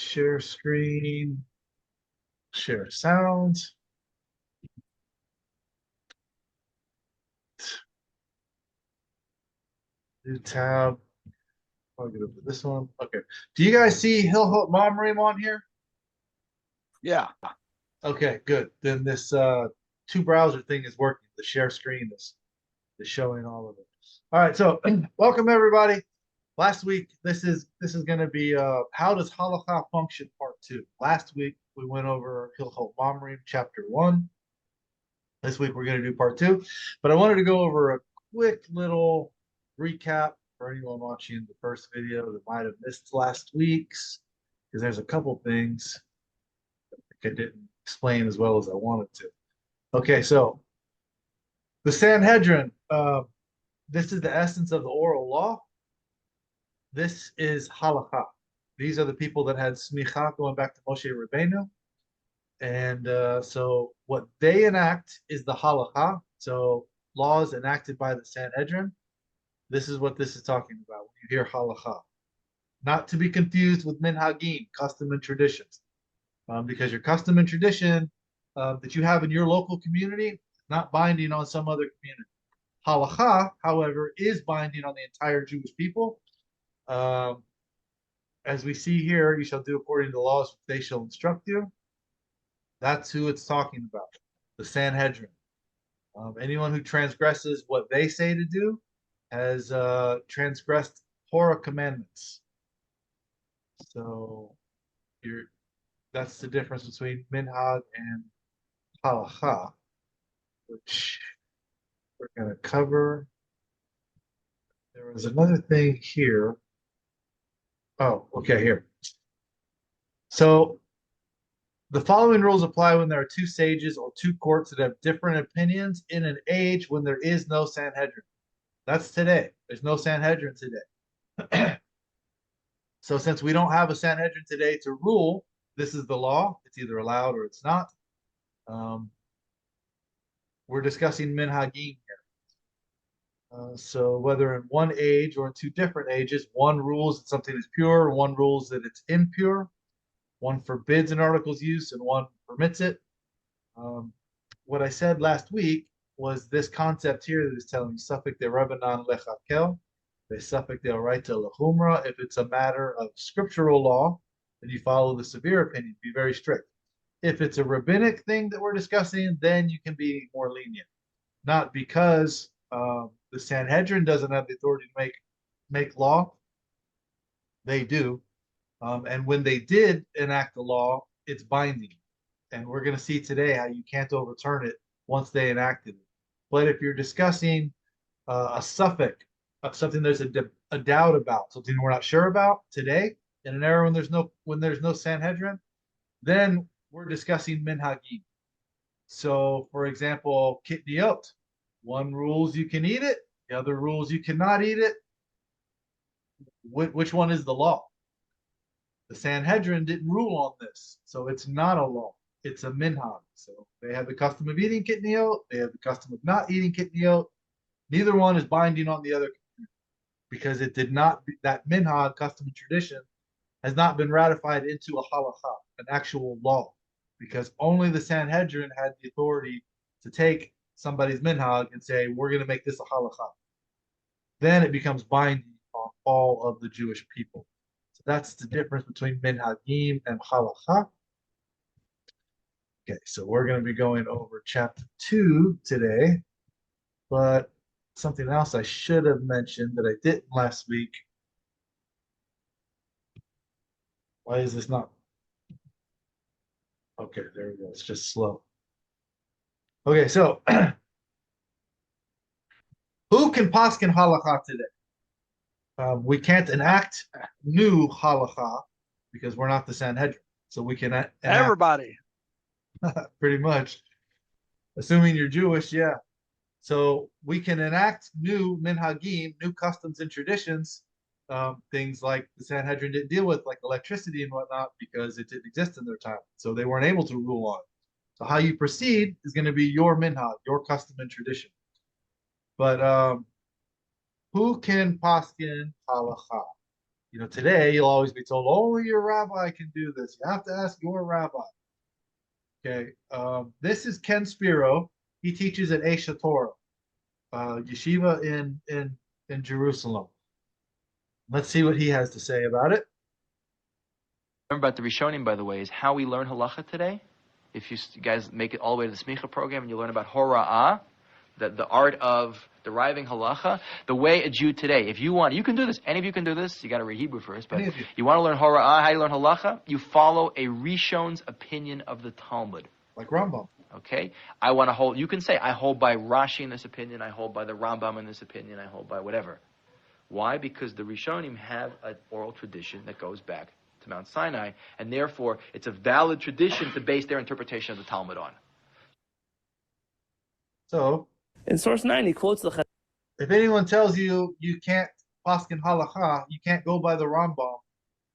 Share screen, share sound. New tab. I'll get over this one. Okay. Do you guys see Hilchot Mamrim on here? Yeah. Okay, good. Then this two browser thing is working. The share screen is showing all of it. All right, so welcome everybody. Last week, this is going to be how does Halacha function part two. Last week we went over Hilchot Mamrim chapter 1. This week we're going to do part 2, but I wanted to go over a quick little recap for anyone watching the first video that might have missed last week's, because there's a couple things I didn't explain as well as I wanted to. Okay, so the Sanhedrin, this is the essence of the oral law. This is Halacha. These are the people that had smicha going back to Moshe Rabbeinu. And so what they enact is the Halacha. So laws enacted by the Sanhedrin. This is what this is talking about when you hear Halacha. Not to be confused with minhagim, custom and traditions. Because your custom and tradition that you have in your local community is not binding on some other community. Halacha, however, is binding on the entire Jewish people. As we see here, you shall do according to the laws which they shall instruct you. That's who it's talking about, the Sanhedrin. Anyone who transgresses what they say to do has transgressed Torah commandments. So that's the difference between minhag and halacha, which we're going to cover. There was another thing here. Oh, okay, here. So the following rules apply when there are two sages or two courts that have different opinions in an age when there is no Sanhedrin. That's today. There's no Sanhedrin today. So since we don't have a Sanhedrin today to rule, this is the law. It's either allowed or it's not. We're discussing minhagim here. So whether in one age or in two different ages, one rules that something is pure, one rules that it's impure, one forbids an article's use, and one permits it. What I said last week was this concept here that is telling suffik de Rabbanan lechakel, the suffik de oraita lechumra. If it's a matter of scriptural law, then you follow the severe opinion, be very strict. If it's a rabbinic thing that we're discussing, then you can be more lenient. Not because the Sanhedrin doesn't have the authority to make law. They do. And when they did enact the law, it's binding. And we're going to see today how you can't overturn it once they enacted it. But if you're discussing a suffix, something there's a doubt about, something we're not sure about today, in an era when there's no Sanhedrin, then we're discussing minhagim. So, for example, kitniot, one rules you can eat it, the other rules you cannot eat it. Which one is the law? The Sanhedrin didn't rule on this, so it's not a law. It's a minhag. So they have the custom of eating kitniot. They have the custom of not eating kitniot. Neither one is binding on the other because it did not. That minhag, custom and tradition, has not been ratified into a halacha, an actual law, because only the Sanhedrin had the authority to take somebody's minhag and say, we're going to make this a halacha. Then it becomes binding on all of the Jewish people. So that's the difference between minhagim and halacha. Okay, so we're going to be going over chapter 2 today, but something else I should have mentioned that I didn't last week. Why is this not? Okay, there we go. It's just slow. Okay, so who can paskin halacha today? We can't enact new halacha because we're not the Sanhedrin. So we can enact Everybody. pretty much, assuming you're Jewish, yeah. So we can enact new minhagim, new customs and traditions, things like the Sanhedrin didn't deal with, like electricity and whatnot, because it didn't exist in their time. So they weren't able to rule on it. So how you proceed is going to be your minhag, your custom and tradition. But who can paskin halacha? Today you'll always be told only your rabbi can do this. You have to ask your rabbi. Okay. This is Ken Spiro. He teaches at Esha Torah, yeshiva in Jerusalem. Let's see what he has to say about it. Remember about the Rishonim, by the way, is how we learn Halacha today. If you guys make it all the way to the Smicha program and you learn about Hora'ah, the art of deriving Halacha, the way a Jew today, if you want, you can do this. Any of you can do this. You got to read Hebrew first, but you want to learn Hora'ah, how you learn Halacha, you follow a Rishon's opinion of the Talmud. Like Rambam. Okay? I want to hold, you can say, I hold by Rashi in this opinion, I hold by the Rambam in this opinion, I hold by whatever. Why? Because the Rishonim have an oral tradition that goes back to Mount Sinai, and therefore it's a valid tradition to base their interpretation of the Talmud on. So, in source 9, he quotes the if anyone tells you you can't paskin halacha, you can't go by the Rambam,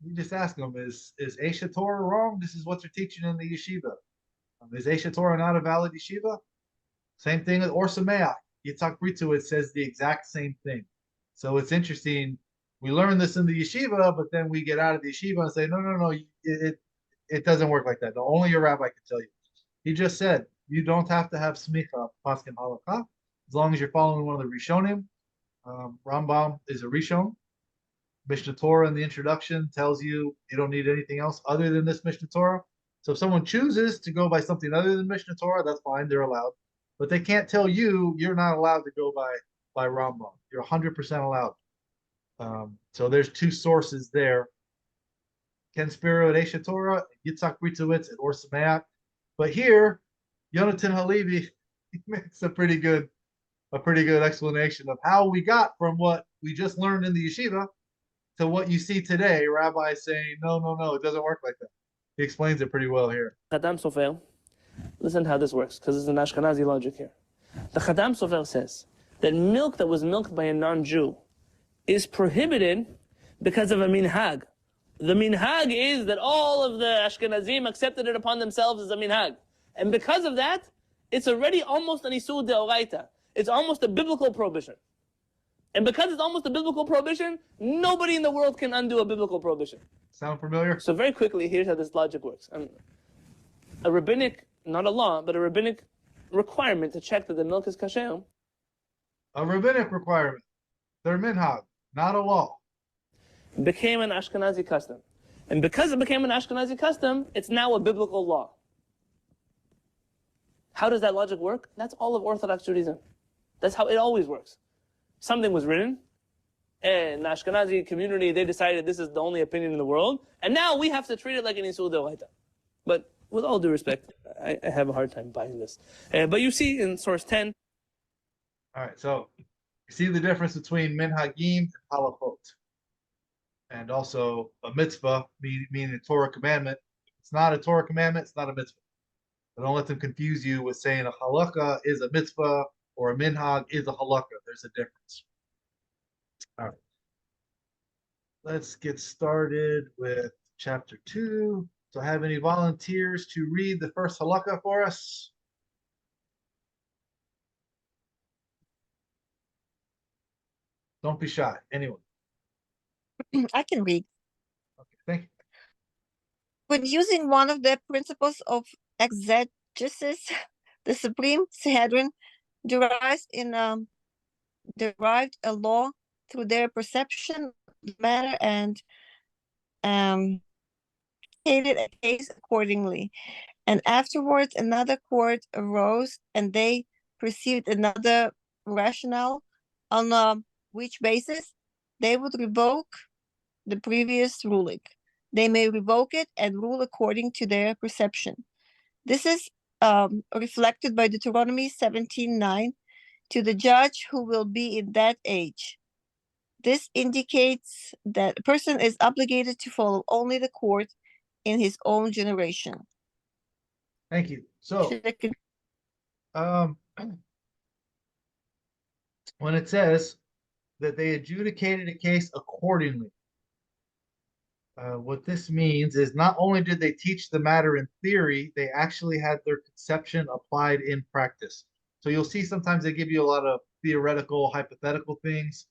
you just ask them, is Esha Torah wrong? This is what they're teaching in the yeshiva. Is Esha Torah not a valid yeshiva? Same thing with Or Sameach. Yitzhak Britzu, it says the exact same thing. So it's interesting. We learn this in the yeshiva, but then we get out of the yeshiva and say, no, it doesn't work like that. No, only your rabbi can tell you. He just said, you don't have to have smicha, paskin halakha, as long as you're following one of the Rishonim. Rambam is a Rishon. Mishnah Torah in the introduction tells you you don't need anything else other than this Mishnah Torah. So if someone chooses to go by something other than Mishnah Torah, that's fine, they're allowed. But they can't tell you you're not allowed to go by Rambam. You're 100% allowed. So there's two sources there. Ken Spiro at Esha Torah, Yitzhak Britzowitz at Or Sameach. But here, Yonatan Halevi makes a pretty good explanation of how we got from what we just learned in the yeshiva to what you see today. Rabbis saying, no, it doesn't work like that. He explains it pretty well here. Chadam Sofer. Listen to how this works, because it's an Ashkenazi logic here. The Chadam Sofer says that milk that was milked by a non-Jew is prohibited because of a minhag. The minhag is that all of the Ashkenazim accepted it upon themselves as a minhag. And because of that, it's already almost an isur deoraita. It's almost a biblical prohibition. And because it's almost a biblical prohibition, nobody in the world can undo a biblical prohibition. Sound familiar? So very quickly, here's how this logic works. A rabbinic, not a law, but a rabbinic requirement to check that the milk is kasher. A rabbinic requirement. They're minhag, not a law. Became an Ashkenazi custom. And because it became an Ashkenazi custom, it's now a biblical law. How does that logic work? That's all of Orthodox Judaism. That's how it always works. Something was written, and the Ashkenazi community, they decided this is the only opinion in the world, and now we have to treat it like an Isur Deoraita. But with all due respect, I have a hard time buying this. But you see in source 10. All right, so you see the difference between minhagim and halachot. And also a mitzvah, meaning a Torah commandment. It's not a Torah commandment, it's not a mitzvah. But don't let them confuse you with saying a halacha is a mitzvah or a minhag is a halacha. There's a difference. All right. Let's get started with chapter 2. Do I have any volunteers to read the first halacha for us? Don't be shy. Anyone? I can read. Okay, thank you. When using one of the principles of exegesis, the Supreme Sanhedrin derived a law through their perception of the matter and stated a case accordingly. And afterwards, another court arose, and they perceived another rationale on which basis they would revoke the previous ruling. They may revoke it and rule according to their perception. This is reflected by Deuteronomy 17:9, to the judge who will be in that age. This indicates that a person is obligated to follow only the court in his own generation. Thank you. So, when it says that they adjudicated a case accordingly, what this means is not only did they teach the matter in theory, they actually had their conception applied in practice. So you'll see sometimes they give you a lot of theoretical, hypothetical things.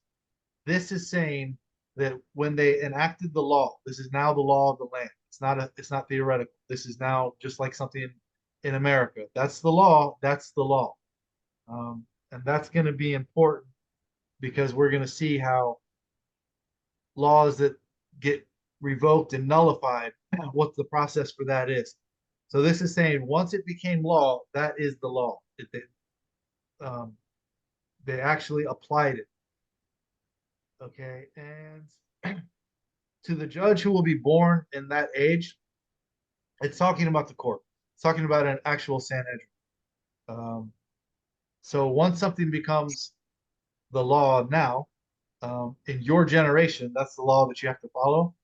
This is saying that when they enacted the law, this is now the law of the land. It's not theoretical. This is now just like something in America. That's the law. That's the law. And that's going to be important because we're going to see how laws that get revoked and nullified, what the process for that is. So this is saying once it became law, that is the law. They actually applied it. Okay, and to the judge who will be born in that age, it's talking about the court. It's talking about an actual Sanhedrin. So once something becomes the law now, in your generation, that's the law that you have to follow.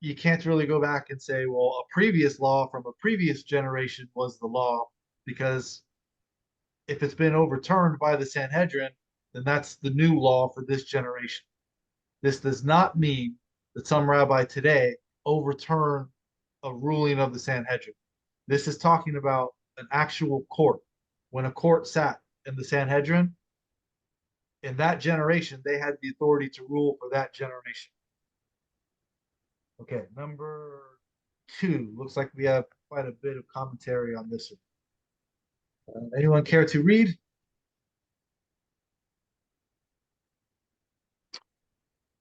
You can't really go back and say, well, a previous law from a previous generation was the law, because if it's been overturned by the Sanhedrin, then that's the new law for this generation. This does not mean that some rabbi today overturned a ruling of the Sanhedrin. This is talking about an actual court. When a court sat in the Sanhedrin, in that generation, they had the authority to rule for that generation. Okay, number 2. Looks like we have quite a bit of commentary on this one. Anyone care to read?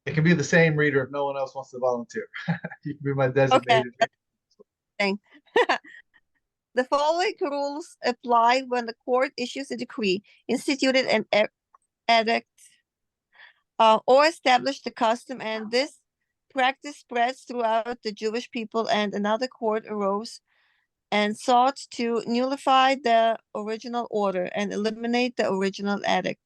It can be the same reader if no one else wants to volunteer. You can be my designated reader. The following rules apply when the court issues a decree, instituted an edict, or established a custom, and this practice spreads throughout the Jewish people, and another court arose and sought to nullify the original order and eliminate the original edict,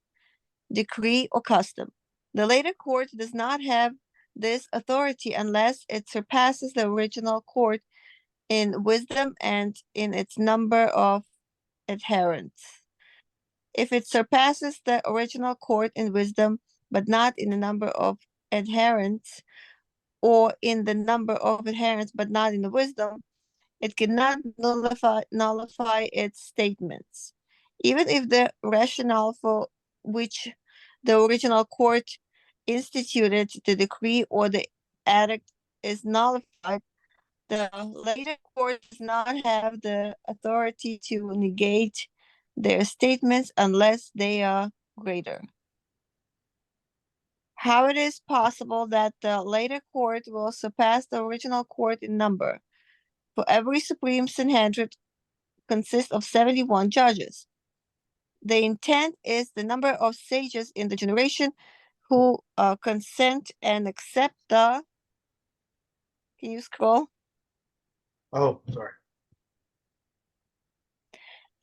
decree, or custom. The later court does not have this authority unless it surpasses the original court in wisdom and in its number of adherents. If it surpasses the original court in wisdom, but not in the number of adherents, or in the number of adherents, but not in the wisdom, it cannot nullify its statements. Even if the rationale for which the original court instituted the decree or the edict is nullified, the later court does not have the authority to negate their statements unless they are greater. How it is possible that the later court will surpass the original court in number? For every Supreme Sanhedrin consists of 71 judges. The intent is the number of sages in the generation who consent and accept the. Can you scroll? Oh, sorry.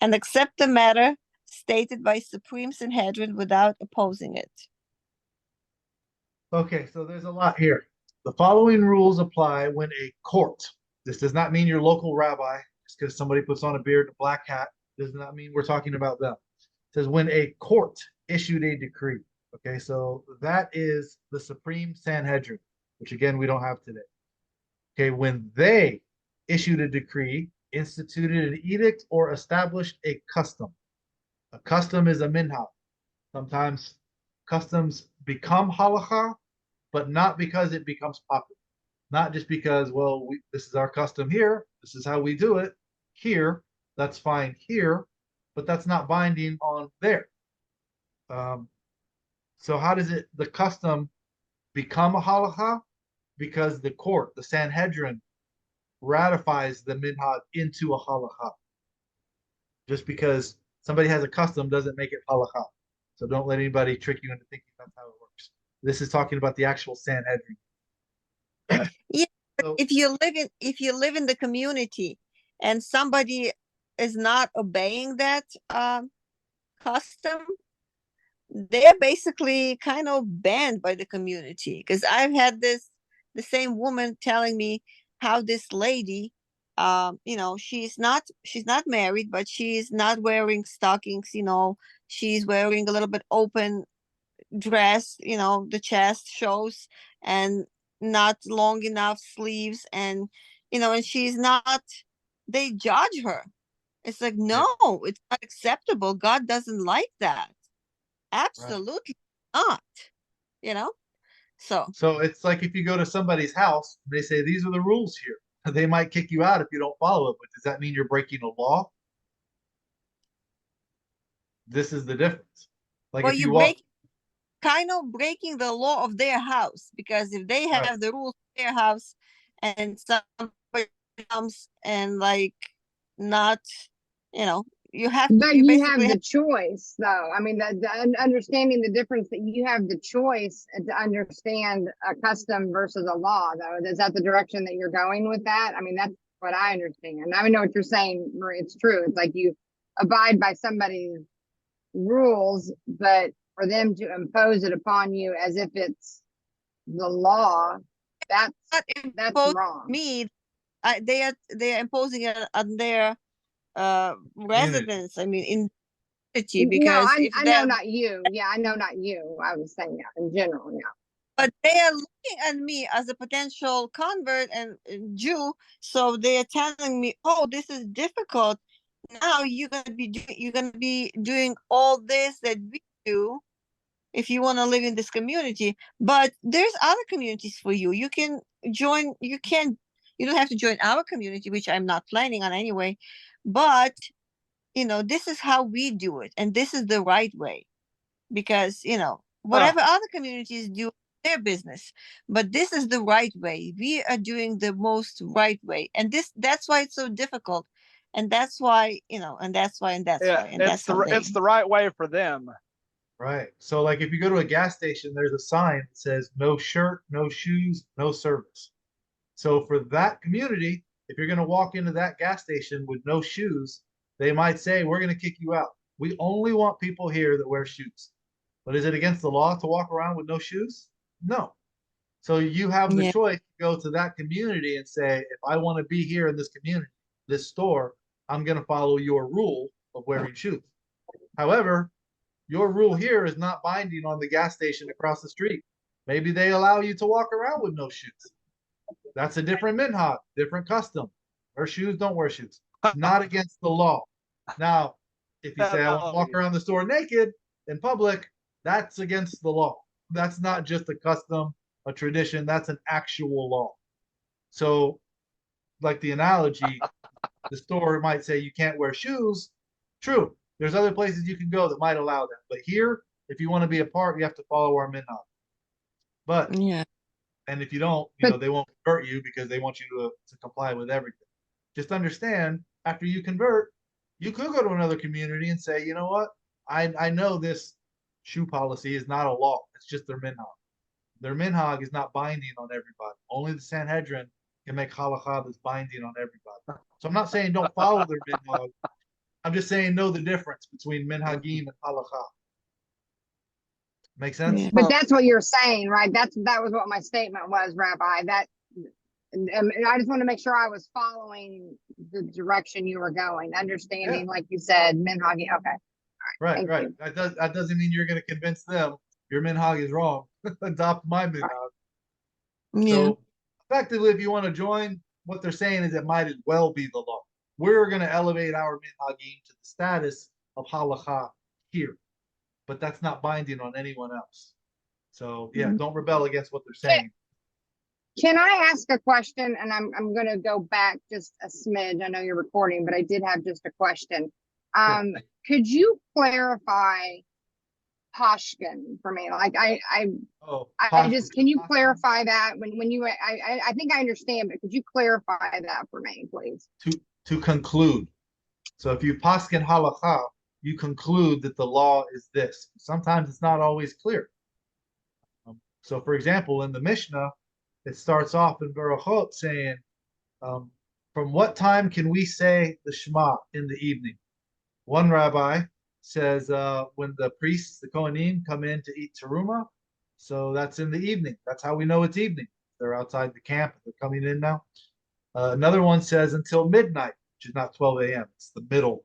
And accept the matter stated by Supreme Sanhedrin without opposing it. Okay, so there's a lot here. The following rules apply when a court, this does not mean your local rabbi, just because somebody puts on a beard and a black hat, does not mean we're talking about them. It says when a court issued a decree. Okay, so that is the Supreme Sanhedrin, which again, we don't have today. Okay, when they issued a decree, instituted an edict, or established a custom. A custom is a minhag. Sometimes customs become halacha, but not because it becomes popular. Not just because, well, this is our custom here, this is how we do it here, that's fine here, but that's not binding on there. So how does the custom become a halacha? Because the court, the Sanhedrin, ratifies the minhag into a halacha. Just because somebody has a custom doesn't make it halacha. So don't let anybody trick you into thinking that's how it works. This is talking about the actual Sanhedrin. Yeah, so, if you live in the community and somebody is not obeying that custom, they're basically kind of banned by the community. Because I've had the same woman telling me how this lady, she's not married, but she's not wearing stockings. She's wearing a little bit open dress. The chest shows and not long enough sleeves, and and she's not. They judge her. It's like, no, it's not acceptable. God doesn't like that. Absolutely not. So So it's like if you go to somebody's house, they say these are the rules here. They might kick you out if you don't follow it, but does that mean you're breaking a law? This is the difference. Like well, if you you walk, break kind of breaking the law of their house, because if they right, have the rules of their house and somebody comes and like not, you know, But you you have basically the choice, though. I mean, understanding the difference that you have the choice to understand a custom versus a law, though. Is that the direction that you're going with that? I mean, that's what I understand. I know what you're saying, Marie. It's true. It's like you abide by somebody's rules, but for them to impose it upon you as if it's the law, that's not that's impose wrong. me. They are imposing it on their community. residents. I mean, in city, No, because if I know they're not you. Yeah, I know not you. I was saying that in general. Yeah. but they are looking at me as a potential convert and Jew, so they are telling me, "Oh, this is difficult. Now you're gonna be doing all this that we do if you want to live in this community. But there's other communities for you. You can join. You can. You don't have to join our community, which I'm not planning on anyway. But this is how we do it, and this is the right way, because Well, whatever other communities do their business, but this is the right way. We are doing the most right way, and that's why it's so difficult, and that's why and that's why and that's Yeah, why, and that's how it's the right way for them. right. So like if you go to a gas station, there's a sign that says no shirt, no shoes, no service. So for that community, if you're going to walk into that gas station with no shoes, they might say, we're going to kick you out. We only want people here that wear shoes. But is it against the law to walk around with no shoes? No. So you have the yeah. choice to go to that community and say, if I want to be here in this community, this store, I'm going to follow your rule of wearing shoes. However, your rule here is not binding on the gas station across the street. Maybe they allow you to walk around with no shoes. That's a different minhag, different custom. Wear shoes, don't wear shoes. It's not against the law. Now, if you say I want to walk around the store naked in public, that's against the law. That's not just a custom, a tradition, that's an actual law. So, like the analogy, the store might say you can't wear shoes. True. There's other places you can go that might allow that. But here, if you want to be a part, you have to follow our minhag. But Yeah. and if you don't, But they won't convert you because they want you to comply with everything. Just understand, after you convert, you could go to another community and say, you know what? I know this shoe policy is not a law. It's just their minhag. Their minhag is not binding on everybody. Only the Sanhedrin can make halacha that's binding on everybody. So I'm not saying don't follow their minhag. I'm just saying know the difference between minhagim and halacha. Make sense? Yeah. but that's what you're saying, right? That was what my statement was, Rabbi. That and I just want to make sure I was following the direction you were going, understanding, Yeah. like you said, minhaging. Okay, Right, thank right. you. That doesn't mean you're going to convince them your minhag is wrong. Adopt my minhag. Yeah. So effectively, if you want to join, what they're saying is it might as well be the law. We're going to elevate our minhagim to the status of halacha here, but that's not binding on anyone else. So yeah, Mhm. don't rebel against what they're Can, saying. can I ask a question? And I'm going to go back just a smidge. I know you're recording, but I did have just a question. Yeah. Could you clarify Pashkin for me? Like Oh, I just, can you clarify that when you, I think I understand, but could you clarify that for me, please? to conclude. So if you paskin halacha, you conclude that the law is this. Sometimes it's not always clear. So for example, in the Mishnah, it starts off in Berachot saying, from what time can we say the Shema in the evening? One rabbi says when the priests, the Kohanim, come in to eat teruma, so that's in the evening. That's how we know it's evening. They're outside the camp. They're coming in now. Another one says until midnight, which is not 12 a.m. It's the middle.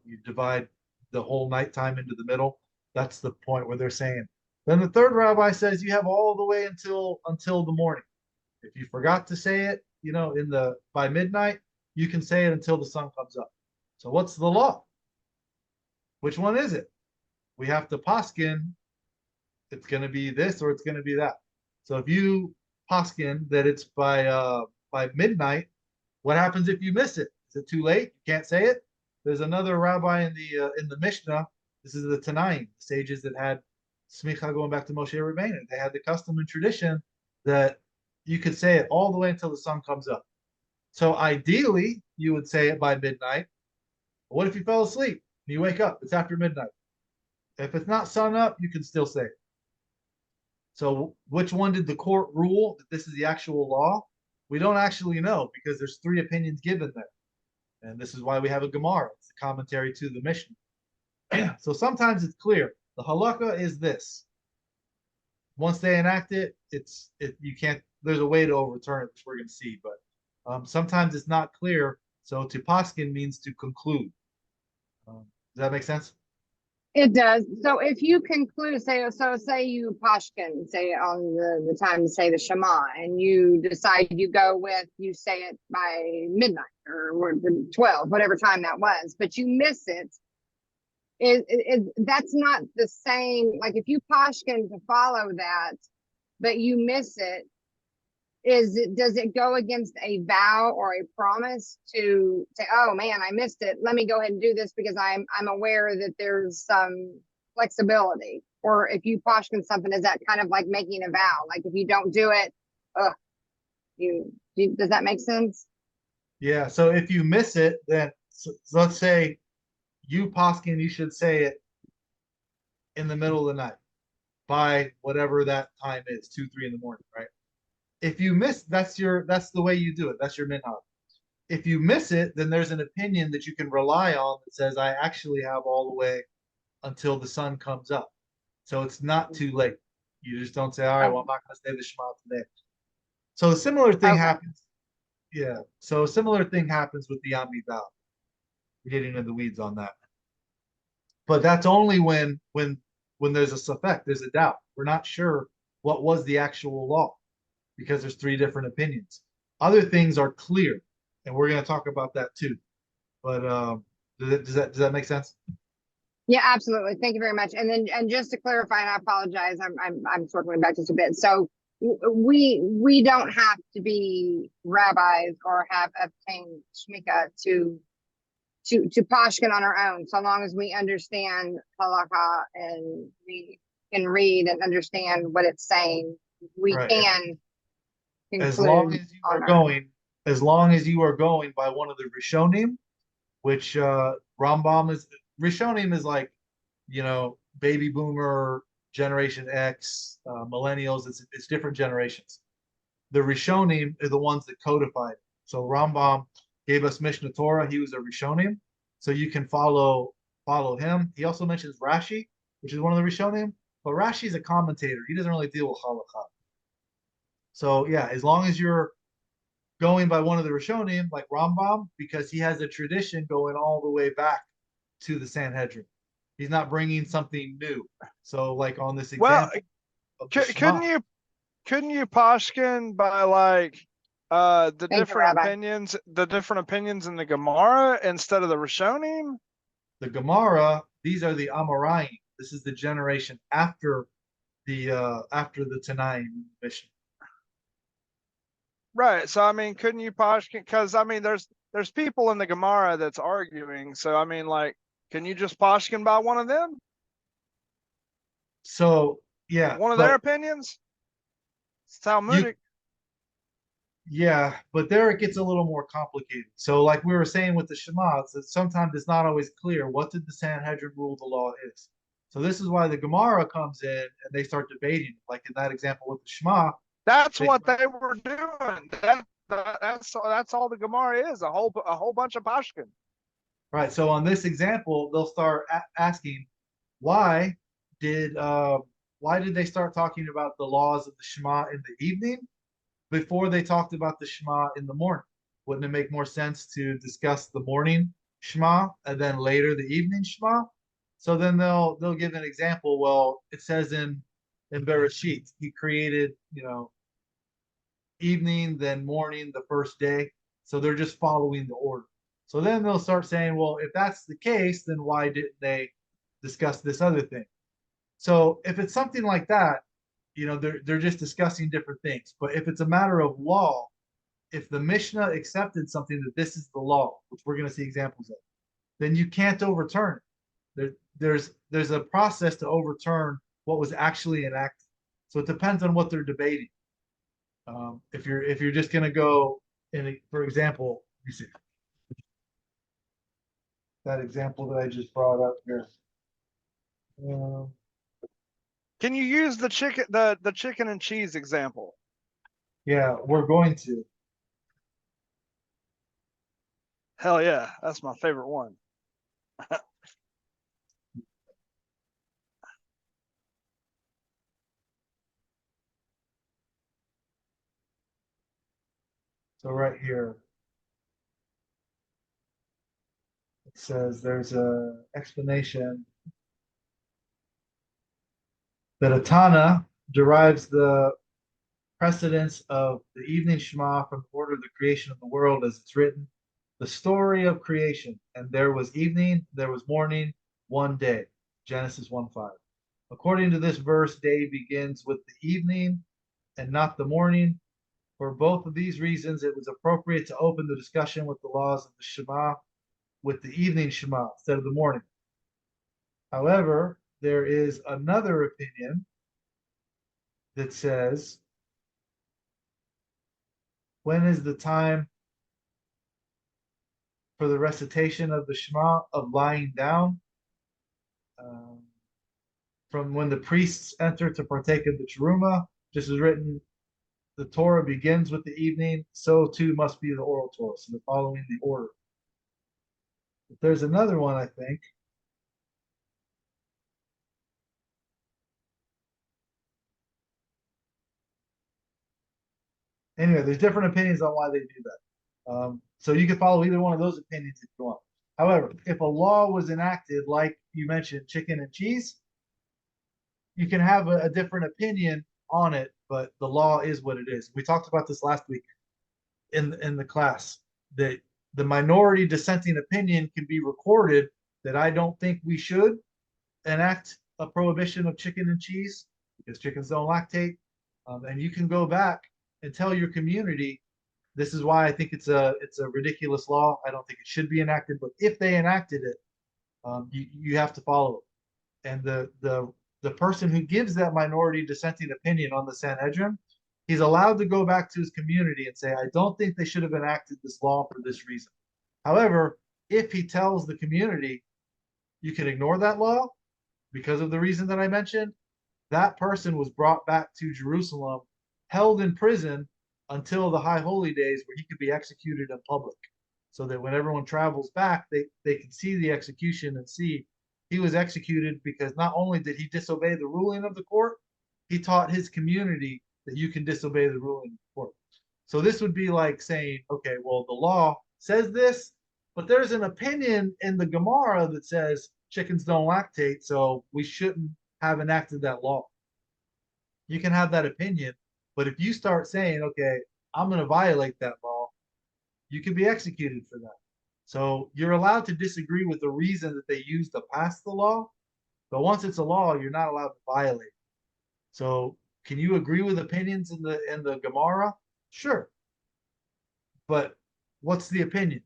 You divide the whole nighttime into the middle. That's the point where they're saying. Then the third rabbi says you have all the way until the morning. If you forgot to say it, by midnight, you can say it until the sun comes up. So what's the law? Which one is it? We have to paskin. It's going to be this or it's going to be that. So if you poskin that it's by midnight, what happens if you miss it? Is it too late? You can't say it. There's another rabbi in the Mishnah. This is the Tanaim, the sages that had smicha going back to Moshe Rabbeinu. They had the custom and tradition that you could say it all the way until the sun comes up. So ideally, you would say it by midnight. But what if you fell asleep and you wake up? It's after midnight. If it's not sun up, you can still say it. So which one did the court rule that this is the actual law? We don't actually know because there's three opinions given there. And this is why we have a Gemara. It's the commentary to the Mishnah. So sometimes it's clear. The halacha is this. Once they enact it, you can't, there's a way to overturn it, which we're going to see. But sometimes it's not clear. So to paskin means to conclude. Does that make sense? It does. So if you conclude, say you pashkin, say on the time to say the Shema, and you decide you say it by midnight or 12, whatever time that was, but you miss it, that's not the same. Like if you pashkin to follow that, but you miss it, does it go against a vow or a promise to say, oh man, I missed it, let me go ahead and do this because I'm aware that there's some flexibility? Or if you pashkin something, is that kind of like making a vow? Like if you don't do it, does that make sense? Yeah. So if you miss it, then so let's say you paskin, you should say it in the middle of the night by whatever that time is, 2, 3 in the morning, right? If you miss, that's the way you do it. That's your minhag. If you miss it, then there's an opinion that you can rely on that says I actually have all the way until the sun comes up. So it's not too late. You just don't say, all right, well, I'm not going to say the Shema today. So a similar thing happens. Yeah. So a similar thing happens with the Amid vow. We're getting into the weeds on that. But that's only when there's a suffect, there's a doubt. We're not sure what was the actual law, because there's three different opinions. Other things are clear, and we're going to talk about that too. But does that make sense? Yeah, absolutely. Thank you very much. And just to clarify, and I apologize, I'm circling back just a bit. So we don't have to be rabbis or have obtained shmika to pashkin on our own, so long as we understand halacha and we can read and understand what it's saying. We can. As long as you are going by one of the Rishonim, which Rambam is. Rishonim is like, baby boomer, Generation X, millennials. It's different generations. The Rishonim are the ones that codified. So Rambam gave us Mishnah Torah. He was a Rishonim, so you can follow him. He also mentions Rashi, which is one of the Rishonim, but Rashi is a commentator. He doesn't really deal with Halacha. So yeah, as long as you're going by one of the Rishonim, like Rambam, because he has a tradition going all the way back to the Sanhedrin. He's not bringing something new. So like on this example, couldn't you pashkin by like the different opinions in the Gemara instead of the Rishonim? The Gemara, these are the Amoraim. This is the generation after the Tanaim mission. Right. So I mean, couldn't you pashkin? Because I mean, there's people in the Gemara that's arguing. So I mean, like, can you just pashkin by one of them? So yeah, one of their opinions. It's Talmudic. Yeah, but there it gets a little more complicated. So like we were saying with the Shema, sometimes it's not always clear what did the Sanhedrin rule the law is. So this is why the Gemara comes in and they start debating. Like in that example with the Shema. That's what they were doing. That's all the Gemara is, a whole bunch of pashkin. Right. So on this example, they'll start asking, why did they start talking about the laws of the Shema in the evening before they talked about the Shema in the morning? Wouldn't it make more sense to discuss the morning Shema and then later the evening Shema? So then they'll give an example. Well, it says in Bereshit, he created, evening, then morning, the first day. So they're just following the order. So then they'll start saying, well, if that's the case, then why didn't they discuss this other thing? So if it's something like that, they're just discussing different things. But if it's a matter of law, if the Mishnah accepted something that this is the law, which we're going to see examples of, then you can't overturn it. There's a process to overturn what was actually enacted. So it depends on what they're debating. If you're just going to go for example, let me see that example that I just brought up here. Can you use the chicken and cheese example? Yeah, we're going to. Hell yeah, that's my favorite one. So right here, it says there's a explanation that a Tana derives the precedence of the evening Shema from the order of the creation of the world as it's written, the story of creation. And there was evening, there was morning, one day. Genesis 1:5. According to this verse, day begins with the evening and not the morning. For both of these reasons, it was appropriate to open the discussion with the laws of the Shema with the evening Shema instead of the morning. However, there is another opinion that says, when is the time for the recitation of the Shema of lying down? From when the priests enter to partake of the Teruma, just as written, the Torah begins with the evening, so too must be the oral Torah. So they're following the order. But there's another one, I think. Anyway, there's different opinions on why they do that. So you can follow either one of those opinions if you want. However, if a law was enacted, like you mentioned, chicken and cheese, you can have a different opinion on it, but the law is what it is. We talked about this last week in the class, that the minority dissenting opinion can be recorded that I don't think we should enact a prohibition of chicken and cheese because chickens don't lactate. And you can go back and tell your community, this is why I think it's a ridiculous law. I don't think it should be enacted, but if they enacted it, you have to follow it. And the person who gives that minority dissenting opinion on the Sanhedrin, he's allowed to go back to his community and say, I don't think they should have enacted this law for this reason. However, if he tells the community, you can ignore that law because of the reason that I mentioned, that person was brought back to Jerusalem, held in prison until the high holy days where he could be executed in public, so that when everyone travels back, they can see the execution and see he was executed because not only did he disobey the ruling of the court, he taught his community that you can disobey the ruling of the court. So this would be like saying, okay, well, the law says this, but there's an opinion in the Gemara that says chickens don't lactate, so we shouldn't have enacted that law. You can have that opinion, but if you start saying, okay, I'm going to violate that law, you can be executed for that. So you're allowed to disagree with the reason that they used to pass the law, but once it's a law, you're not allowed to violate it. So can you agree with opinions in the Gemara? Sure. But what's the opinion?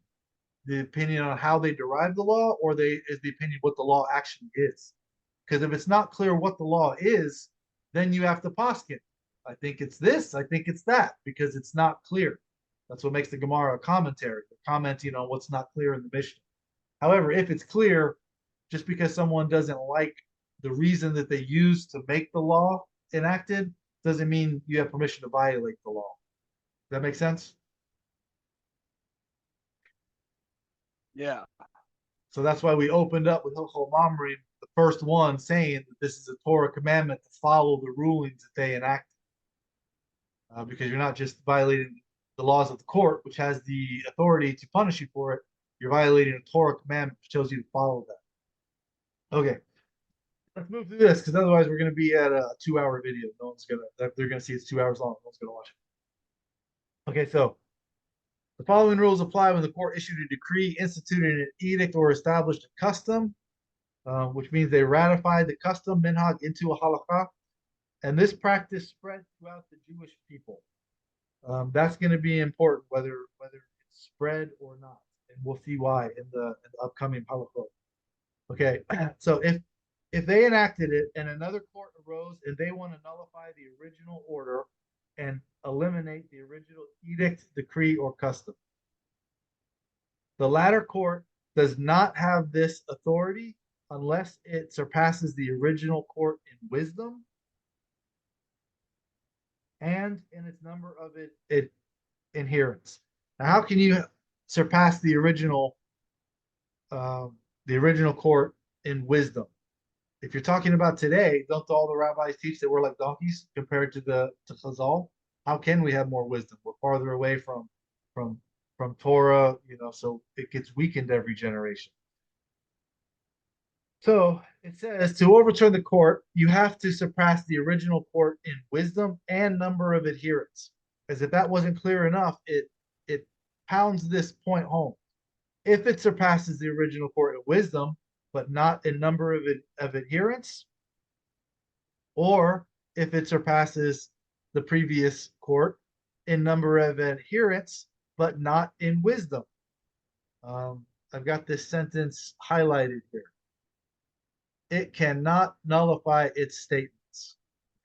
The opinion on how they derive the law, or is the opinion what the law actually is? Because if it's not clear what the law is, then you have to poskin. I think it's this, I think it's that, because it's not clear. That's what makes the Gemara a commentary. They're commenting on what's not clear in the Mishnah. However, if it's clear, just because someone doesn't like the reason that they use to make the law enacted, doesn't mean you have permission to violate the law. Does that make sense? Yeah. So that's why we opened up with Hilchot Mamrim, the first one, saying that this is a Torah commandment to follow the rulings that they enacted. Because you're not just violating the laws of the court, which has the authority to punish you for it. You're violating a Torah commandment, which tells you to follow that. Okay, let's move through this, because otherwise we're going to be at a 2-hour video. No one's gonna. They're going to see it's 2 hours long. No one's going to watch it. Okay, so the following rules apply when the court issued a decree, instituted an edict, or established a custom, which means they ratified the custom minhag into a halacha. And this practice spread throughout the Jewish people. That's going to be important, whether it's spread or not, and we'll see why in the upcoming halachot. Okay, so if they enacted it and another court arose and they want to nullify the original order and eliminate the original edict, decree, or custom, the latter court does not have this authority unless it surpasses the original court in wisdom and in its number of it adherents. Now, how can you surpass the original court in wisdom? If you're talking about today, don't all the rabbis teach that we're like donkeys compared to Chazal? How can we have more wisdom? We're farther away from Torah, so it gets weakened every generation. So it says to overturn the court, you have to surpass the original court in wisdom and number of adherents. As if that wasn't clear enough, it pounds this point home. If it surpasses the original court in wisdom, but not in number of adherents, or if it surpasses the previous court in number of adherents, but not in wisdom. I've got this sentence highlighted here. It cannot nullify its statements.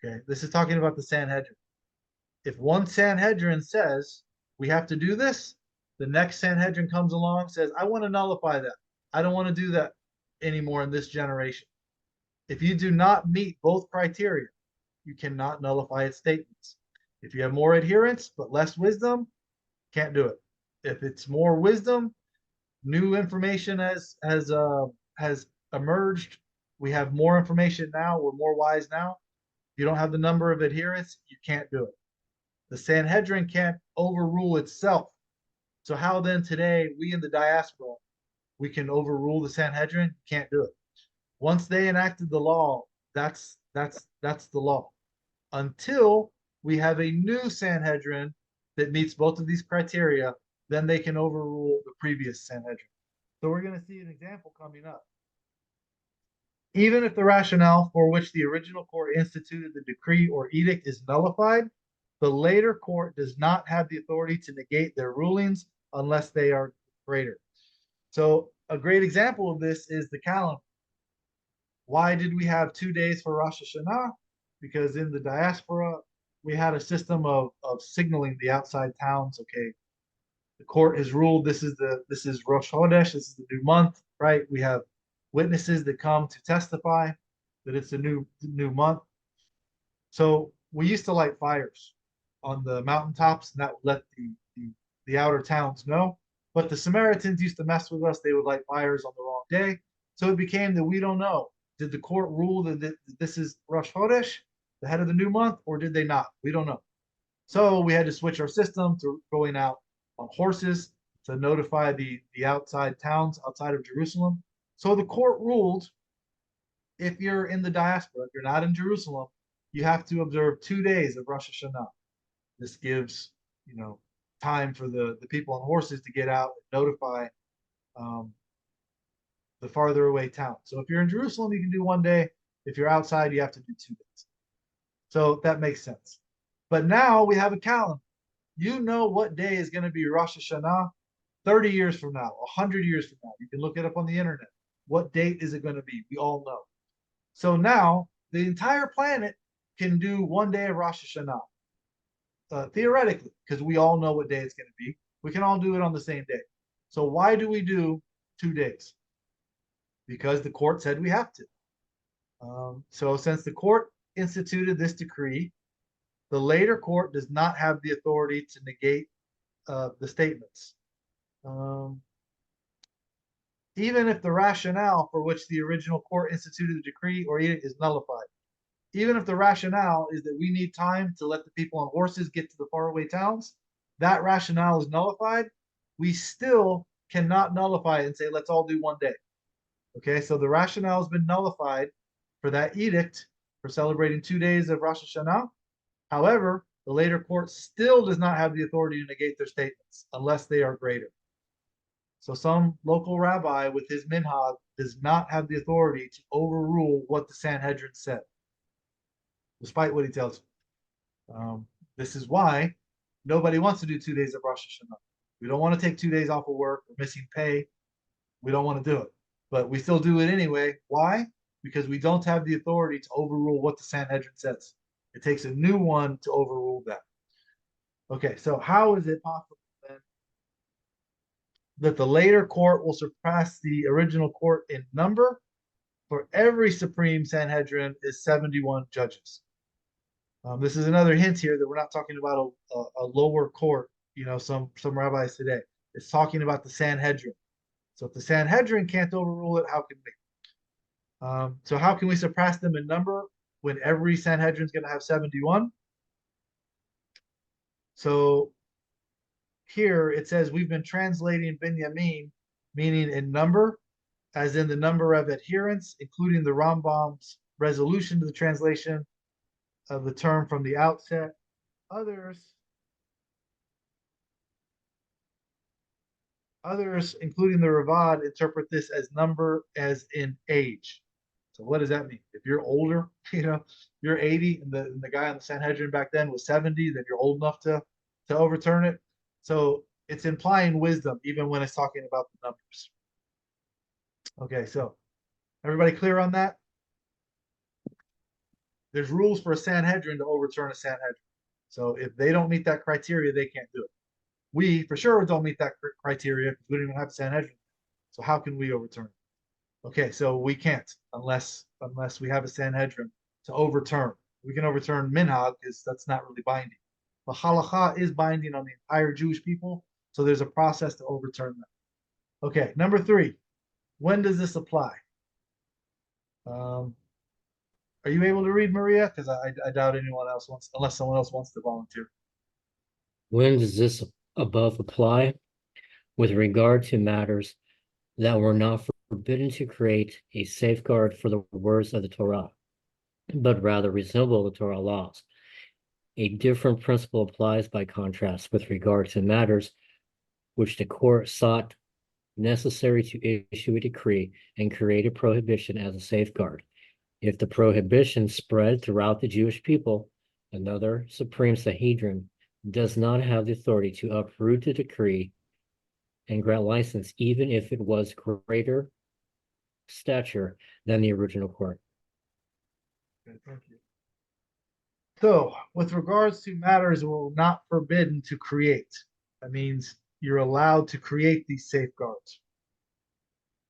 Okay, this is talking about the Sanhedrin. If one Sanhedrin says we have to do this, the next Sanhedrin comes along and says, I want to nullify that. I don't want to do that anymore in this generation. If you do not meet both criteria, you cannot nullify its statements. If you have more adherents but less wisdom, can't do it. If it's more wisdom, new information has emerged. We have more information now. We're more wise now. If you don't have the number of adherents, you can't do it. The Sanhedrin can't overrule itself. So how then today, we in the diaspora, we can overrule the Sanhedrin? Can't do it. Once they enacted the law, that's the law. Until we have a new Sanhedrin that meets both of these criteria, then they can overrule the previous Sanhedrin. So we're going to see an example coming up. Even if the rationale for which the original court instituted the decree or edict is nullified, the later court does not have the authority to negate their rulings unless they are greater. So a great example of this is the calendar. Why did we have 2 days for Rosh Hashanah? Because in the diaspora, we had a system of signaling the outside towns. Okay, the court has ruled this is Rosh Chodesh, this is the new month, right? We have witnesses that come to testify that it's a new month. So we used to light fires on the mountaintops, and that would let the outer towns know. But the Samaritans used to mess with us. They would light fires on the wrong day. So it became that we don't know. Did the court rule that this is Rosh Chodesh, the head of the new month, or did they not? We don't know. So we had to switch our system to going out on horses to notify the outside towns outside of Jerusalem. So the court ruled, if you're in the diaspora, if you're not in Jerusalem, you have to observe 2 days of Rosh Hashanah. This gives, time for the people on horses to get out and notify the farther away town. So if you're in Jerusalem, you can do 1 day. If you're outside, you have to do 2 days. So that makes sense. But now we have a calendar. You know what day is going to be Rosh Hashanah 30 years from now, 100 years from now. You can look it up on the internet. What date is it going to be? We all know. So now the entire planet can do 1 day of Rosh Hashanah. Theoretically, because we all know what day it's going to be. We can all do it on the same day. So why do we do 2 days? Because the court said we have to. So since the court instituted this decree, the later court does not have the authority to negate the statements. Even if the rationale for which the original court instituted the decree or edict is nullified. Even if the rationale is that we need time to let the people on horses get to the faraway towns, that rationale is nullified. We still cannot nullify it and say, let's all do 1 day. Okay, so the rationale has been nullified for that edict for celebrating 2 days of Rosh Hashanah. However, the later court still does not have the authority to negate their statements unless they are greater. So some local rabbi with his minhag does not have the authority to overrule what the Sanhedrin said. despite what he tells you. This is why nobody wants to do 2 days of Rosh Hashanah. We don't want to take 2 days off of work. We're missing pay. We don't want to do it, but we still do it anyway. Why? Because we don't have the authority to overrule what the Sanhedrin says. It takes a new one to overrule that. Okay, so how is it possible then that the later court will surpass the original court in number? For every Supreme Sanhedrin is 71 judges. This is another hint here that we're not talking about a lower court, some rabbis today. It's talking about the Sanhedrin. So if the Sanhedrin can't overrule it, how can we? So how can we surpass them in number when every Sanhedrin is going to have 71? So here it says we've been translating Binyamin, meaning in number, as in the number of adherents, including the Rambam's resolution to the translation of the term from the outset. Others, including the Ravad, interpret this as number as in age. So what does that mean? If you're older, you're 80, and the guy on the Sanhedrin back then was 70, then you're old enough to overturn it. So it's implying wisdom, even when it's talking about the numbers. Okay, so everybody clear on that? There's rules for a Sanhedrin to overturn a Sanhedrin. So if they don't meet that criteria, they can't do it. We for sure don't meet that criteria because we don't even have a Sanhedrin. So how can we overturn it? Okay, so we can't unless we have a Sanhedrin to overturn. We can overturn minhag because that's not really binding. But halacha is binding on the entire Jewish people, so there's a process to overturn that. Okay, number 3. When does this apply? Are you able to read, Maria? Because I doubt anyone else wants, unless someone else wants to volunteer. When does this above apply? With regard to matters that were not forbidden to create a safeguard for the words of the Torah, but rather resemble the Torah laws. A different principle applies by contrast with regard to matters which the court sought necessary to issue a decree and create a prohibition as a safeguard. If the prohibition spread throughout the Jewish people, another Supreme Sanhedrin does not have the authority to uproot the decree and grant license, even if it was greater stature than the original court. Okay, thank you. So, with regards to matters we're not forbidden to create, that means you're allowed to create these safeguards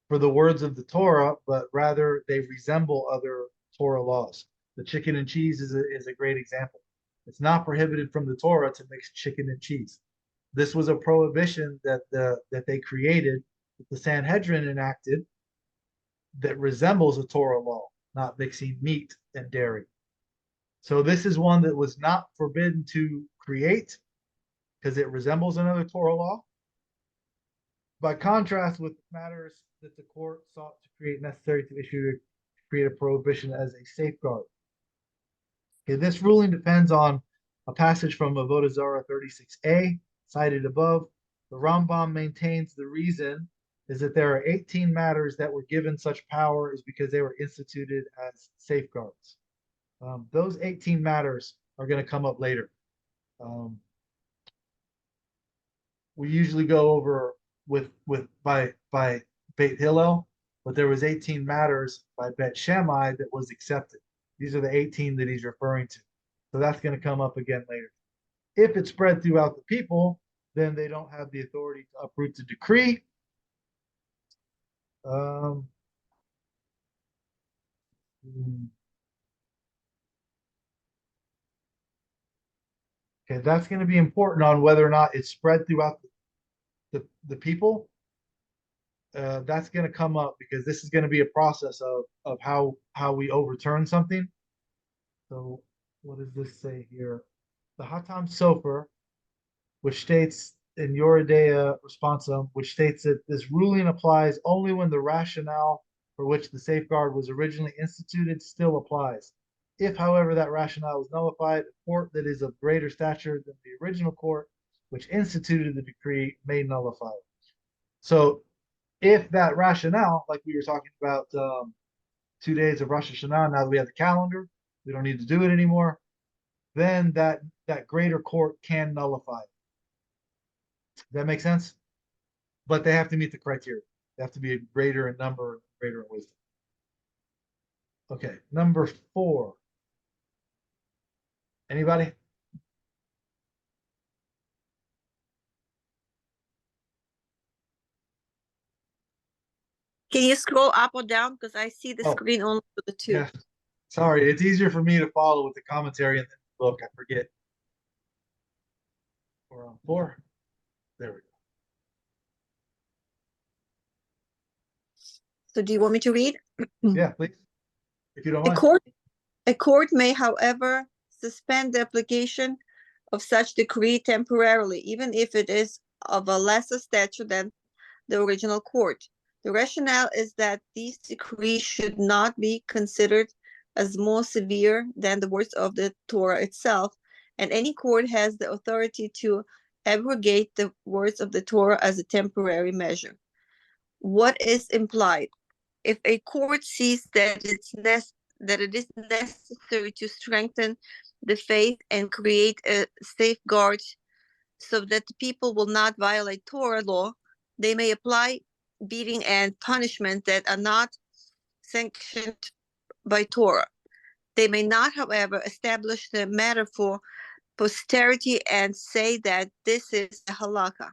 for the words of the Torah, but rather they resemble other Torah laws. The chicken and cheese is a great example. It's not prohibited from the Torah to mix chicken and cheese. This was a prohibition that they created, that the Sanhedrin enacted, that resembles a Torah law, not mixing meat and dairy. So this is one that was not forbidden to create because it resembles another Torah law. By contrast with matters that the court sought to create necessary to create a prohibition as a safeguard. Okay, this ruling depends on a passage from Avodah Zarah 36a, cited above. The Rambam maintains the reason is that there are 18 matters that were given such power is because they were instituted as safeguards. Those 18 matters are going to come up later. We usually go over by Beit Hillel, but there was 18 matters by Bet Shammai that was accepted. These are the 18 that he's referring to. So that's going to come up again later. If it's spread throughout the people, then they don't have the authority to uproot the decree. Okay, that's going to be important on whether or not it's spread throughout the people. That's going to come up because this is going to be a process of how we overturn something. So what does this say here? The Hatam Sofer, which states in Yoredea Responsum, which states that this ruling applies only when the rationale for which the safeguard was originally instituted still applies. If, however, that rationale is nullified, a court that is of greater stature than the original court, which instituted the decree, may nullify it. So if that rationale, like we were talking about 2 days of Rosh Hashanah, now that we have the calendar, we don't need to do it anymore, then that greater court can nullify it. Does that make sense? But they have to meet the criteria. They have to be greater in number, greater in wisdom. Okay, number 4. Anybody? Can you scroll up or down? Because I see the Oh. screen only for the 2. Yeah. Sorry, it's easier for me to follow with the commentary in the book. I forget. We're on 4. There we go. So do you want me to read? Yeah, please. If you don't mind. A court may, however, suspend the application of such decree temporarily, even if it is of a lesser stature than the original court. The rationale is that these decrees should not be considered as more severe than the words of the Torah itself, and any court has the authority to abrogate the words of the Torah as a temporary measure. What is implied? If a court sees that it is necessary to strengthen the faith and create a safeguard so that the people will not violate Torah law, they may apply beating and punishment that are not sanctioned by Torah. They may not, however, establish the matter for posterity and say that this is a Halacha.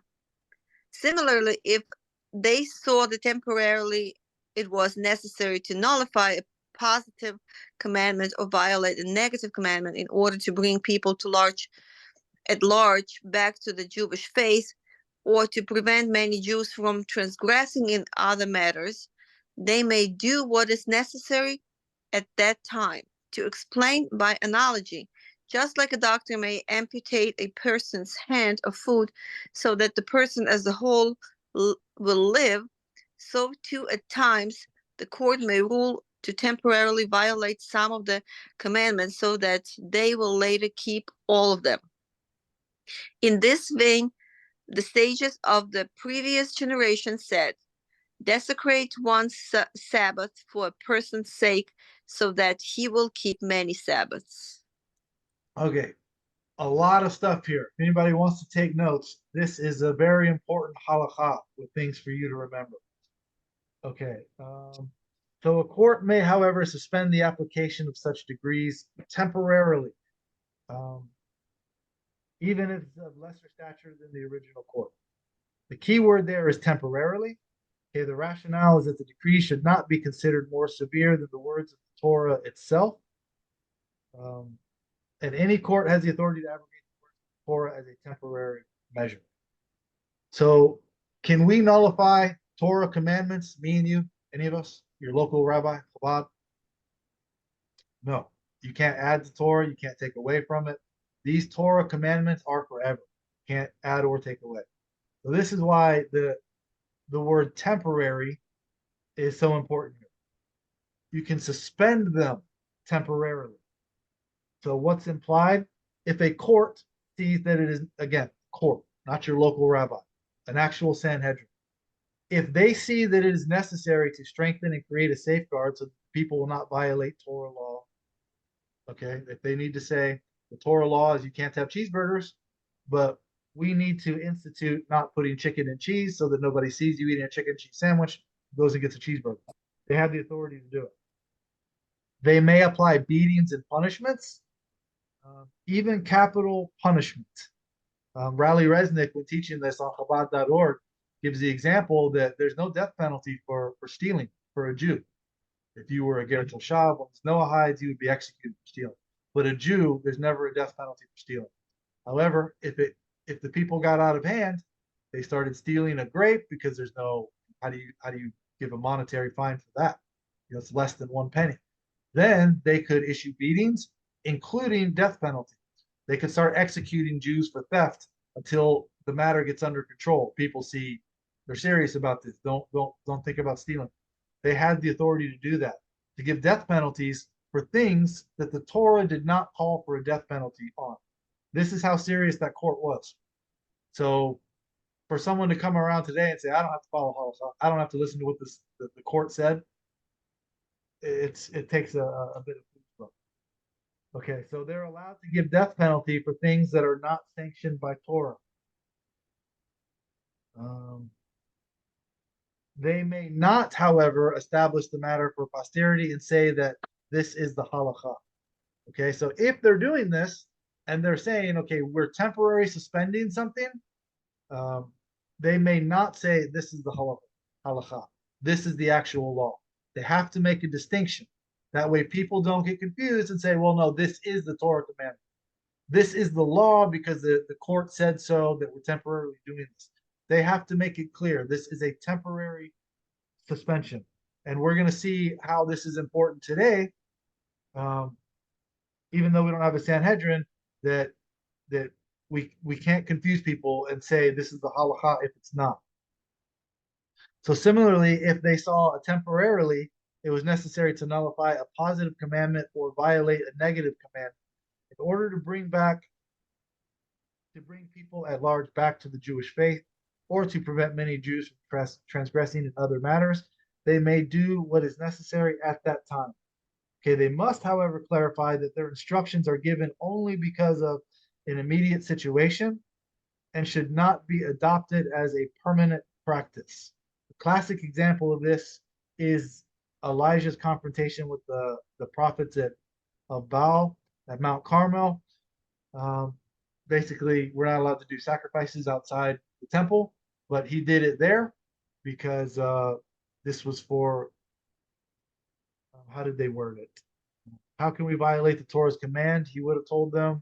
Similarly, if they saw that temporarily it was necessary to nullify a positive commandment or violate a negative commandment in order to bring people at large back to the Jewish faith, or to prevent many Jews from transgressing in other matters, they may do what is necessary at that time. To explain by analogy, just like a doctor may amputate a person's hand or foot so that the person as a whole will live, so too at times the court may rule to temporarily violate some of the commandments so that they will later keep all of them. In this vein, the sages of the previous generation said, desecrate one Sabbath for a person's sake so that he will keep many Sabbaths. Okay, a lot of stuff here. If anybody wants to take notes, this is a very important halacha with things for you to remember. Okay, so a court may, however, suspend the application of such decrees temporarily, even if it's of lesser stature than the original court. The key word there is temporarily. Okay, the rationale is that the decree should not be considered more severe than the words of the Torah itself. And any court has the authority to abrogate the words of the Torah as a temporary measure. So, can we nullify Torah commandments, me and you, any of us, your local rabbi, Chabad? No, you can't add to Torah, you can't take away from it. These Torah commandments are forever. You can't add or take away. So this is why the word temporary is so important here. You can suspend them temporarily. So what's implied? If a court sees that it is, again, court, not your local rabbi, an actual Sanhedrin, if they see that it is necessary to strengthen and create a safeguard so that people will not violate Torah law, okay, if they need to say the Torah law is you can't have cheeseburgers, but we need to institute not putting chicken and cheese so that nobody sees you eating a chicken and cheese sandwich, goes and gets a cheeseburger. They have the authority to do it. They may apply beatings and punishments, even capital punishment. Rally Resnick, when teaching this on Chabad.org, gives the example that there's no death penalty for stealing for a Jew. If you were a Ger Toshav, on Noahides, you would be executed for stealing. But a Jew, there's never a death penalty for stealing. However, if the people got out of hand, they started stealing a grape because there's no, how do you give a monetary fine for that? It's less than 1 penny. Then they could issue beatings, including death penalty. They could start executing Jews for theft until the matter gets under control. People see they're serious about this. Don't think about stealing. They had the authority to do that, to give death penalties for things that the Torah did not call for a death penalty on. This is how serious that court was. So for someone to come around today and say, I don't have to follow Halacha, I don't have to listen to what the court said, it takes a bit of food. Okay, so they're allowed to give death penalty for things that are not sanctioned by Torah. They may not, however, establish the matter for posterity and say that this is the halacha. Okay, so if they're doing this and they're saying, okay, we're temporarily suspending something, they may not say this is the halacha. This is the actual law. They have to make a distinction. That way people don't get confused and say, well, no, this is the Torah commandment. This is the law because the court said so that we're temporarily doing this. They have to make it clear this is a temporary suspension. And we're going to see how this is important today, even though we don't have a Sanhedrin, that we can't confuse people and say this is the halacha if it's not. So similarly, if they saw a temporarily, it was necessary to nullify a positive commandment or violate a negative commandment in order to bring people at large back to the Jewish faith, or to prevent many Jews from transgressing in other matters. They may do what is necessary at that time. Okay, they must, however, clarify that their instructions are given only because of an immediate situation and should not be adopted as a permanent practice. The classic example of this is Elijah's confrontation with the prophets of Baal at Mount Carmel. Basically, we're not allowed to do sacrifices outside the temple, but he did it there because this was for, how did they word it? How can we violate the Torah's command? He would have told them,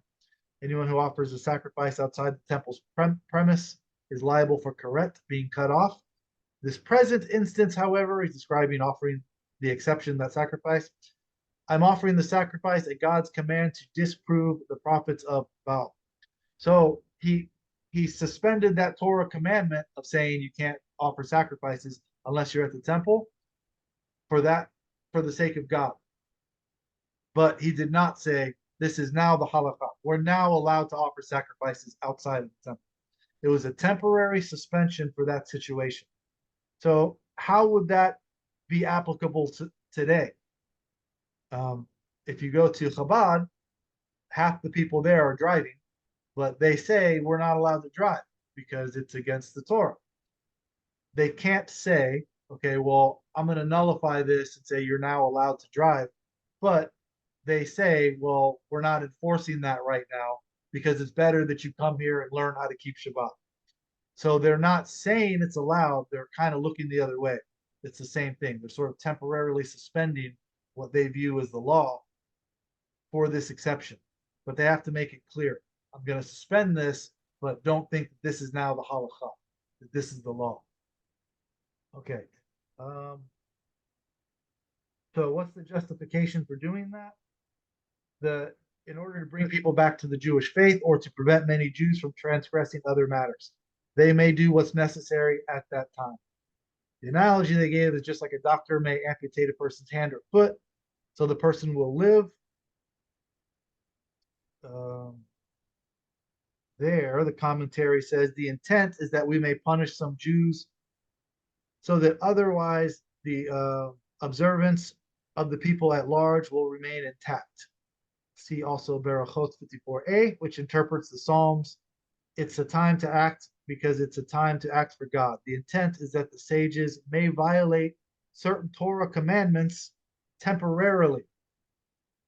anyone who offers a sacrifice outside the temple's premise is liable for karet, being cut off. This present instance, however, is describing offering the exception, that sacrifice. I'm offering the sacrifice at God's command to disprove the prophets of Baal. So he suspended that Torah commandment of saying you can't offer sacrifices unless you're at the temple for the sake of God. But he did not say this is now the halacha. We're now allowed to offer sacrifices outside of the temple. It was a temporary suspension for that situation. So how would that be applicable to today? If you go to Chabad, half the people there are driving, but they say we're not allowed to drive because it's against the Torah. They can't say, okay, well, I'm going to nullify this and say you're now allowed to drive. But they say, well, we're not enforcing that right now because it's better that you come here and learn how to keep Shabbat. So they're not saying it's allowed. They're kind of looking the other way. It's the same thing. They're sort of temporarily suspending what they view as the law for this exception. But they have to make it clear. I'm going to suspend this, but don't think that this is now the halacha, that this is the law. Okay. So what's the justification for doing that? In order to bring people back to the Jewish faith or to prevent many Jews from transgressing other matters. They may do what's necessary at that time. The analogy they gave is just like a doctor may amputate a person's hand or foot, so the person will live. There, the commentary says the intent is that we may punish some Jews so that otherwise the observance of the people at large will remain intact. See also Berachot 54a, which interprets the Psalms. It's a time to act because it's a time to act for God. The intent is that the sages may violate certain Torah commandments temporarily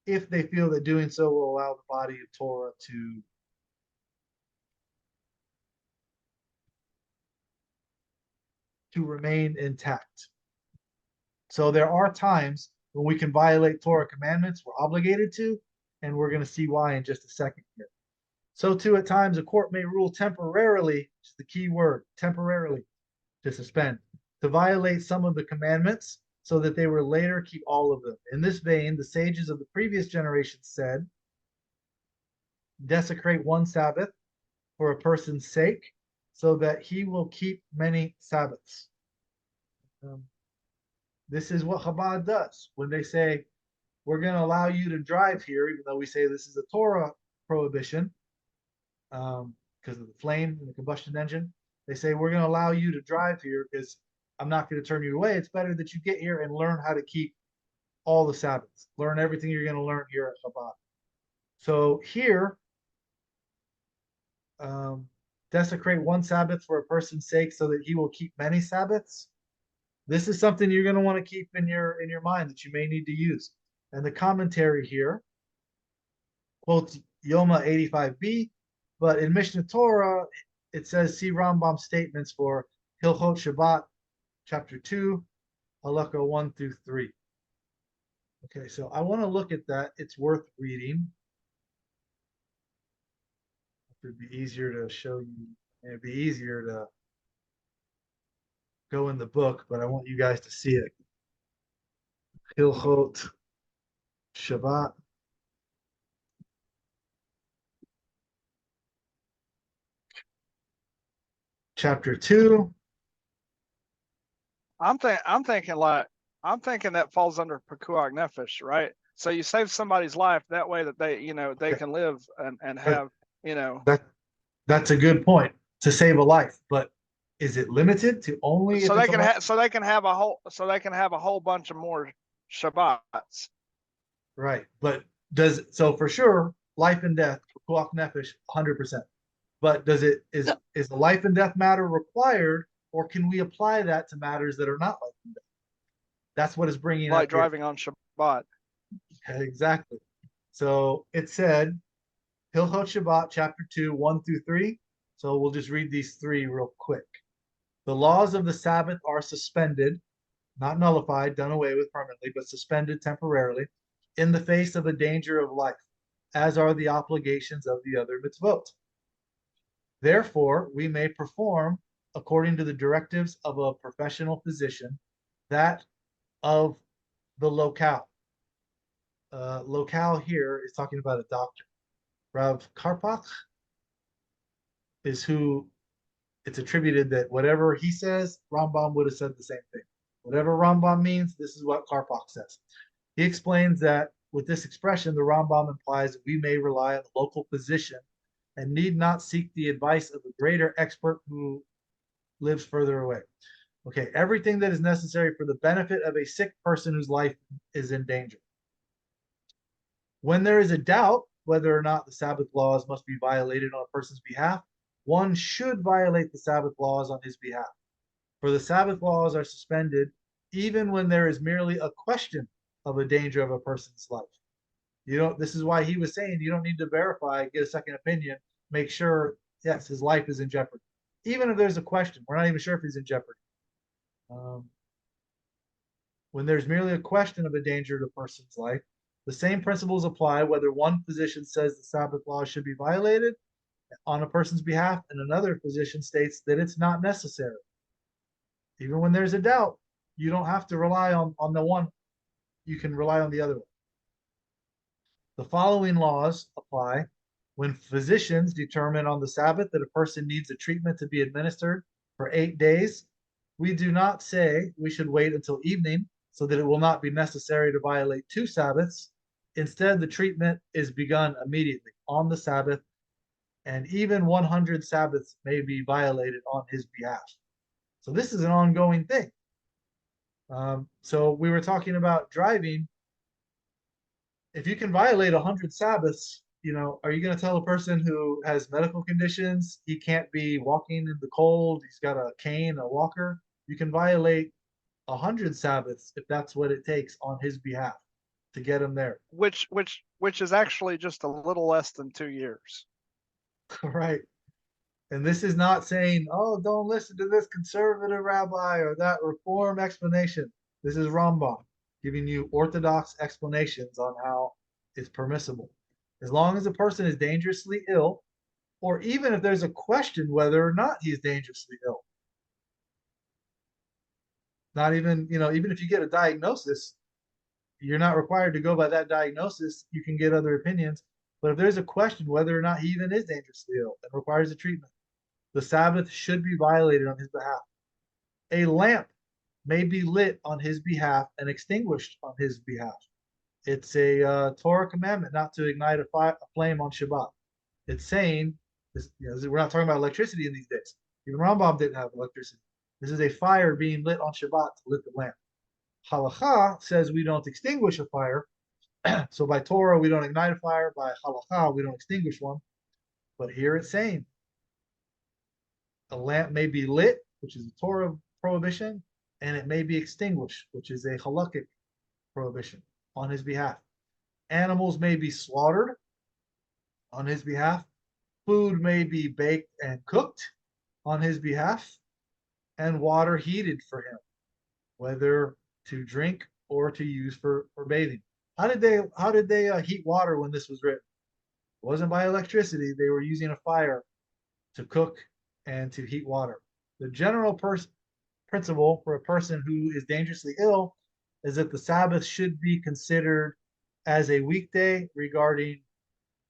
if they feel that doing so will allow the body of Torah to remain intact. So there are times when we can violate Torah commandments, we're obligated to, and we're going to see why in just a second here. So too, at times, a court may rule temporarily, which is the key word, temporarily, to suspend, to violate some of the commandments so that they will later keep all of them. In this vein, the sages of the previous generation said, desecrate one Sabbath for a person's sake so that he will keep many Sabbaths. This is what Chabad does. When they say, we're going to allow you to drive here, even though we say this is a Torah prohibition, because of the flame and the combustion engine, they say, we're going to allow you to drive here because I'm not going to turn you away. It's better that you get here and learn how to keep all the Sabbaths. Learn everything you're going to learn here at Chabad. So here, desecrate one Sabbath for a person's sake so that he will keep many Sabbaths. This is something you're going to want to keep in your mind that you may need to use. And the commentary here quotes Yoma 85b, but in Mishnah Torah, it says see Rambam statements for Hilchot Shabbat, chapter 2, Halacha 1 through 3. Okay, so I want to look at that. It's worth reading. It'd be easier to show you. It'd be easier to go in the book, but I want you guys to see it. Hilchot Shabbat. Chapter 2. I'm thinking that falls under Pekuach Nefesh, right? So you save somebody's life that way that they can live and have, That's a good point, to save a life, but is it limited to only so they can have a whole bunch of more Shabbats. Right, but so for sure life and death, Pekuach Nefesh, 100%. But is the life and death matter required, or can we apply that to matters that are not life and death? That's what is bringing like driving on Shabbat. Exactly. So it said Hilchot Shabbat, chapter 2, 1 through 3. So we'll just read these three real quick. The laws of the Sabbath are suspended, not nullified, done away with permanently, but suspended temporarily in the face of a danger of life, as are the obligations of the other mitzvot. Therefore, we may perform, according to the directives of a professional physician, that of the locale. Locale here is talking about a doctor. Rav Karpach is who it's attributed that whatever he says, Rambam would have said the same thing. Whatever Rambam means, this is what Karpach says. He explains that with this expression, the Rambam implies that we may rely on a local physician and need not seek the advice of a greater expert who lives further away. Okay, everything that is necessary for the benefit of a sick person whose life is in danger. When there is a doubt whether or not the Sabbath laws must be violated on a person's behalf, one should violate the Sabbath laws on his behalf. For the Sabbath laws are suspended even when there is merely a question of a danger of a person's life. This is why he was saying you don't need to verify, get a second opinion, make sure, yes, his life is in jeopardy. Even if there's a question, we're not even sure if he's in jeopardy. When there's merely a question of a danger to a person's life, the same principles apply whether one physician says the Sabbath laws should be violated on a person's behalf and another physician states that it's not necessary. Even when there's a doubt, you don't have to rely on the one. You can rely on the other one. The following laws apply when physicians determine on the Sabbath that a person needs a treatment to be administered for 8 days. We do not say we should wait until evening so that it will not be necessary to violate 2 Sabbaths. Instead, the treatment is begun immediately on the Sabbath, and even 100 Sabbaths may be violated on his behalf. So this is an ongoing thing. So we were talking about driving. If you can violate 100 Sabbaths, are you going to tell a person who has medical conditions he can't be walking in the cold? He's got a cane, a walker. You can violate 100 Sabbaths if that's what it takes on his behalf to get him there. Which is actually just a little less than 2 years. Right. And this is not saying, oh, don't listen to this conservative rabbi or that reform explanation. This is Rambam giving you orthodox explanations on how it's permissible. As long as a person is dangerously ill, or even if there's a question whether or not he's dangerously ill. Not even, even if you get a diagnosis, you're not required to go by that diagnosis. You can get other opinions. But if there's a question whether or not he even is dangerously ill and requires a treatment, the Sabbath should be violated on his behalf. A lamp may be lit on his behalf and extinguished on his behalf. It's a Torah commandment not to ignite a flame on Shabbat. It's saying, we're not talking about electricity in these days. Even Rambam didn't have electricity. This is a fire being lit on Shabbat to lit the lamp. Halacha says we don't extinguish a fire So by Torah, we don't ignite a fire. By halacha, we don't extinguish one. But here it's saying a lamp may be lit, which is a Torah prohibition, and it may be extinguished, which is a halakhic prohibition on his behalf. Animals may be slaughtered on his behalf. Food may be baked and cooked on his behalf, and water heated for him, whether to drink or to use for bathing. How did they heat water when this was written? It wasn't by electricity. They were using a fire to cook and to heat water. The general principle for a person who is dangerously ill is that the Sabbath should be considered as a weekday regarding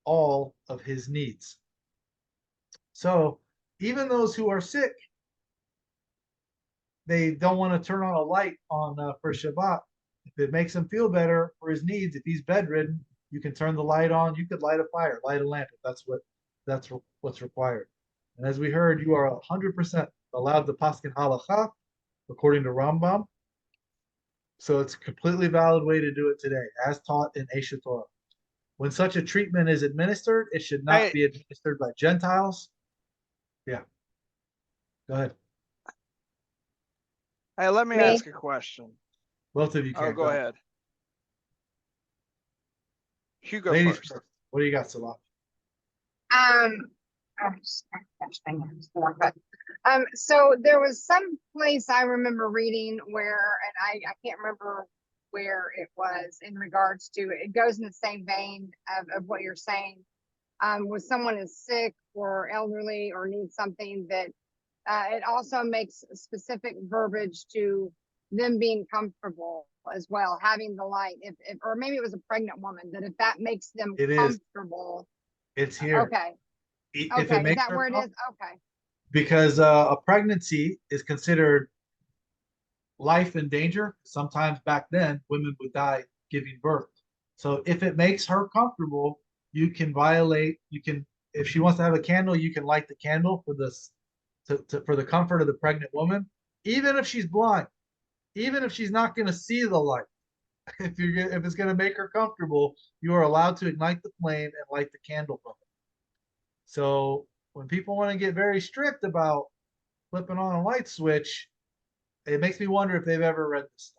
all of his needs. So even those who are sick, they don't want to turn on a light on for Shabbat. If it makes him feel better for his needs, if he's bedridden, you can turn the light on. You could light a fire, light a lamp, if that's what's required. And as we heard, you are 100% allowed to paskin halacha according to Rambam. So it's a completely valid way to do it today, as taught in Eshet Torah. When such a treatment is administered, it should not be administered by Gentiles. Yeah. Go ahead. Hey, let me ask a question. Both of you can. Oh, go ahead. Hugo Ladies first. first. What do you got, Salah? So there was some place I remember reading where, and I can't remember where it was in regards to, it goes in the same vein of what you're saying. When someone is sick or elderly or needs something, that it also makes specific verbiage to them being comfortable as well, having the light. If or maybe it was a pregnant woman, that if that makes them comfortable. It's here. Okay. If it makes is that where it is? Okay. Because a pregnancy is considered life and danger. Sometimes back then, women would die giving birth. So if it makes her comfortable, you can violate. You can, if she wants to have a candle, you can light the candle for this, for the comfort of the pregnant woman, even if she's blind, even if she's not going to see the light. If it's going to make her comfortable, you are allowed to ignite the flame and light the candle from it. So when people want to get very strict about flipping on a light switch, it makes me wonder if they've ever read this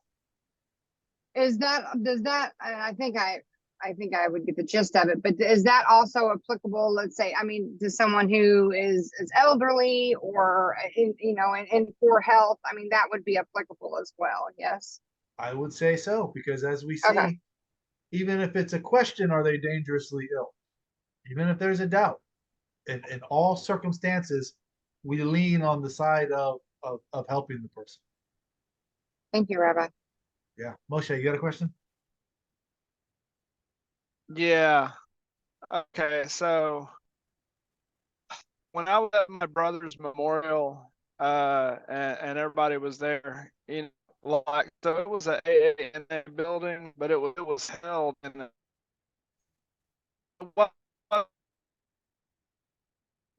stuff. Does that, I think I would get the gist of it, but is that also applicable, let's say, I mean, to someone who is elderly or in poor health? I mean, that would be applicable as well. Yes. I would say so, because as we see, even if it's a question, are they dangerously ill? Even if there's a doubt, in all circumstances, we lean on the side of helping the person. Thank you, Rabbi. Yeah. Moshe, you got a question? Yeah. Okay. So when I was at my brother's memorial, and everybody was there, like, so it was a AA building, but it was held in what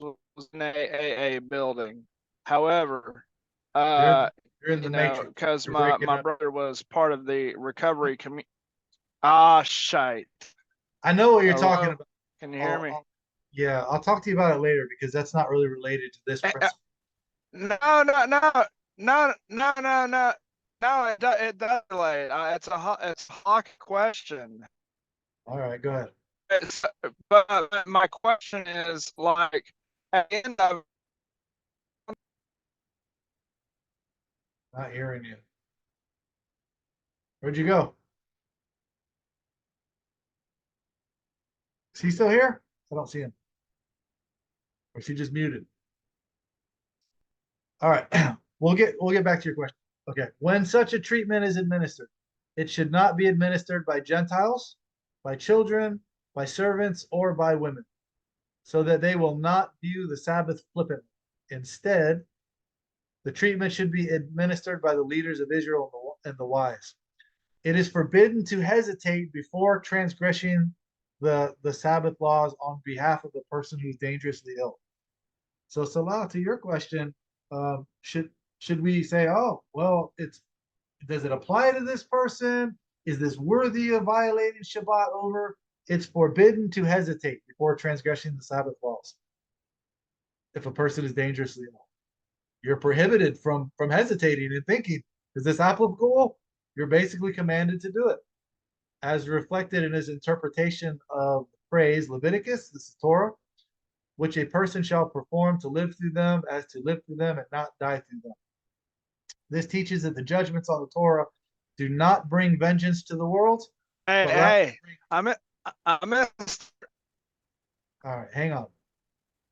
was an AA building. However, You're in the matrix. because my brother was part of the recovery community. Ah, shite. I know what you're talking about. Can you hear me? Yeah, I'll talk to you about it later, because that's not really related to this principle. No, it does relate. It's a hawk question. All right, go ahead. But my question is, like, at the end of, Not hearing you. Where'd you go? Is he still here? I don't see him. Or is he just muted? All right, we'll get back to your question. Okay, when such a treatment is administered, it should not be administered by Gentiles, by children, by servants, or by women, so that they will not view the Sabbath flippantly. Instead, the treatment should be administered by the leaders of Israel and the wise. It is forbidden to hesitate before transgressing the Sabbath laws on behalf of the person who's dangerously ill. So, Salah, to your question, should we say, oh, well, does it apply to this person? Is this worthy of violating Shabbat over? It's forbidden to hesitate before transgressing the Sabbath laws. If a person is dangerously ill, you're prohibited from hesitating and thinking, is this applicable? You're basically commanded to do it. As reflected in his interpretation of the phrase Leviticus, this is Torah, which a person shall perform to live through them, as to live through them and not die through them. This teaches that the judgments on the Torah do not bring vengeance to the world. Hey, but rather hey, I'm at, all right, hang on.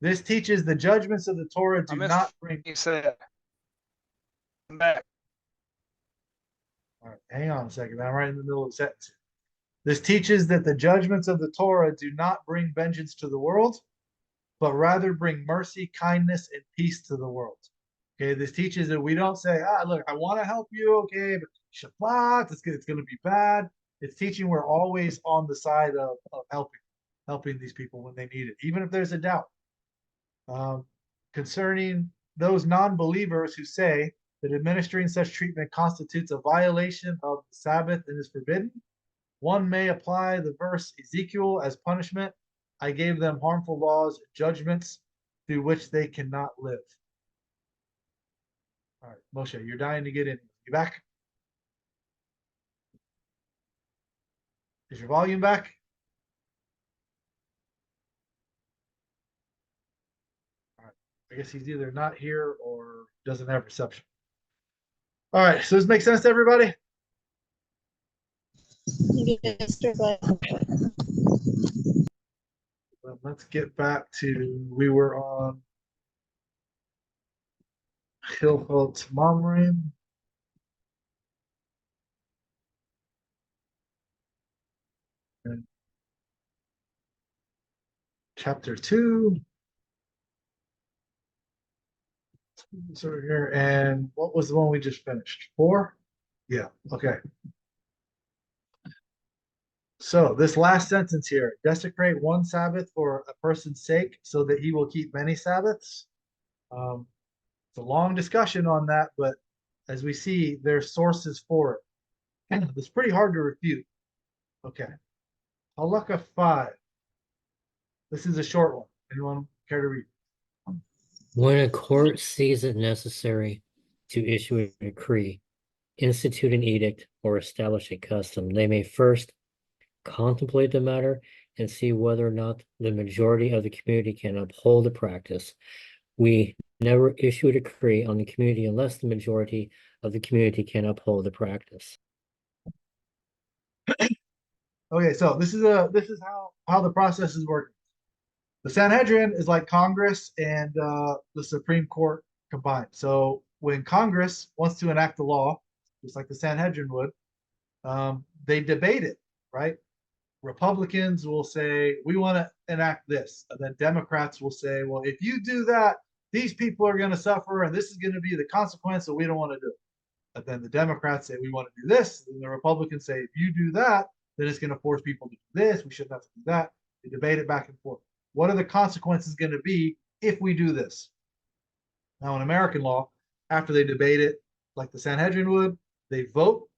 This teaches the judgments of the Torah do not bring. You said, I'm back. All right, hang on a second. I'm right in the middle of the sentence. This teaches that the judgments of the Torah do not bring vengeance to the world, but rather bring mercy, kindness, and peace to the world. Okay, this teaches that we don't say, look, I want to help you, okay, but Shabbat, it's going to be bad. It's teaching we're always on the side of helping these people when they need it, even if there's a doubt. Concerning those non-believers who say that administering such treatment constitutes a violation of the Sabbath and is forbidden, one may apply the verse Ezekiel as punishment. I gave them harmful laws, judgments through which they cannot live. All right, Moshe, you're dying to get in. You back? Is your volume back? All right. I guess he's either not here or doesn't have reception. All right, so this makes sense to everybody? Yes, Rabbi. Well, let's get back to, we were on Hilchot Mamrim. And chapter 2. So here, and what was the one we just finished? 4? Yeah, okay. So this last sentence here, desecrate one Sabbath for a person's sake so that he will keep many Sabbaths. It's a long discussion on that, but as we see, there's sources for it. It's pretty hard to refute. Okay. Halacha 5. This is a short one. Anyone care to read? When a court sees it necessary to issue a decree, institute an edict, or establish a custom, they may first contemplate the matter and see whether or not the majority of the community can uphold the practice. We never issue a decree on the community unless the majority of the community can uphold the practice. Okay, so this is how the process is working. The Sanhedrin is like Congress and the Supreme Court combined. So when Congress wants to enact a law, just like the Sanhedrin would, they debate it, right? Republicans will say, we want to enact this. And then Democrats will say, well, if you do that, these people are going to suffer and this is going to be the consequence, so we don't want to do it. But then the Democrats say, we want to do this. And the Republicans say, if you do that, then it's going to force people to do this. We shouldn't have to do that. They debate it back and forth. What are the consequences going to be if we do this? Now, in American law, after they debate it, like the Sanhedrin would, they vote,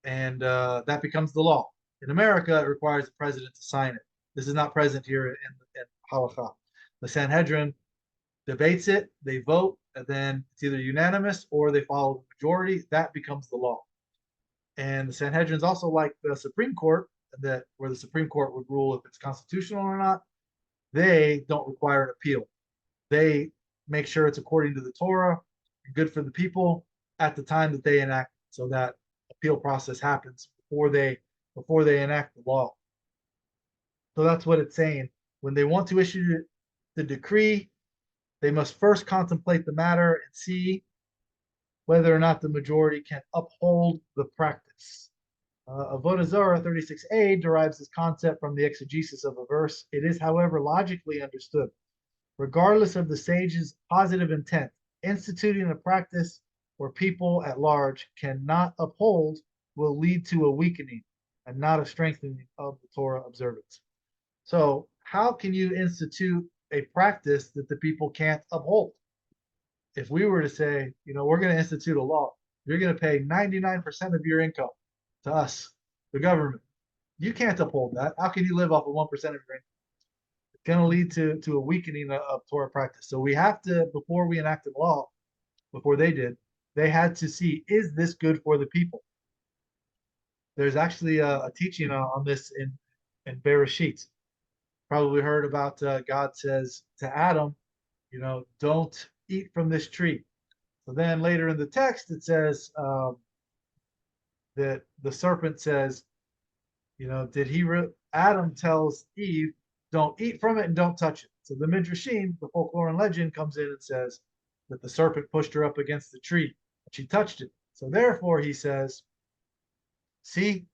and that becomes the law. In America, it requires the president to sign it. This is not present here in Halacha. The Sanhedrin debates it, they vote, and then it's either unanimous or they follow the majority. That becomes the law. And the Sanhedrin is also like the Supreme Court, where the Supreme Court would rule if it's constitutional or not. They don't require an appeal. They make sure it's according to the Torah and good for the people at the time that they enact, so that appeal process happens before they enact the law. So that's what it's saying. When they want to issue the decree, they must first contemplate the matter and see whether or not the majority can uphold the practice. Avodah Zarah 36a derives this concept from the exegesis of a verse. It is, however, logically understood. Regardless of the sage's positive intent, instituting a practice where people at large cannot uphold will lead to a weakening and not a strengthening of the Torah observance. So how can you institute a practice that the people can't uphold? If we were to say, we're going to institute a law, you're going to pay 99% of your income to us, the government. You can't uphold that. How can you live off of 1% of your income? It's going to lead to a weakening of Torah practice. So we have to, before we enacted law, before they did, they had to see, is this good for the people? There's actually a teaching on this in Bereshit. Probably heard about God says to Adam, don't eat from this tree. So then later in the text, it says that the serpent says, Adam tells Eve, don't eat from it and don't touch it. So the Midrashim, the folklore and legend, comes in and says that the serpent pushed her up against the tree and she touched it. So therefore, he says, see,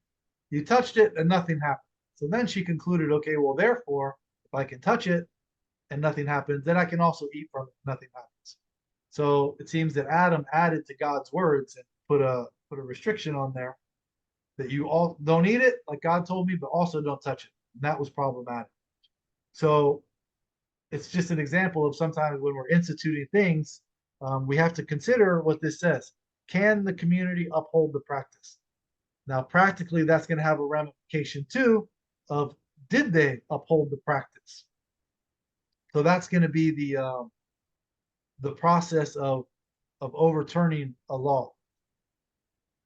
you touched it and nothing happened. So then she concluded, okay, well, therefore, if I can touch it and nothing happens, then I can also eat from it, nothing happens. So it seems that Adam added to God's words and put a restriction on there that you all don't eat it like God told me, but also don't touch it. And that was problematic. So it's just an example of sometimes when we're instituting things, we have to consider what this says. Can the community uphold the practice? Now, practically, that's going to have a ramification too of did they uphold the practice? So that's going to be the process of overturning a law.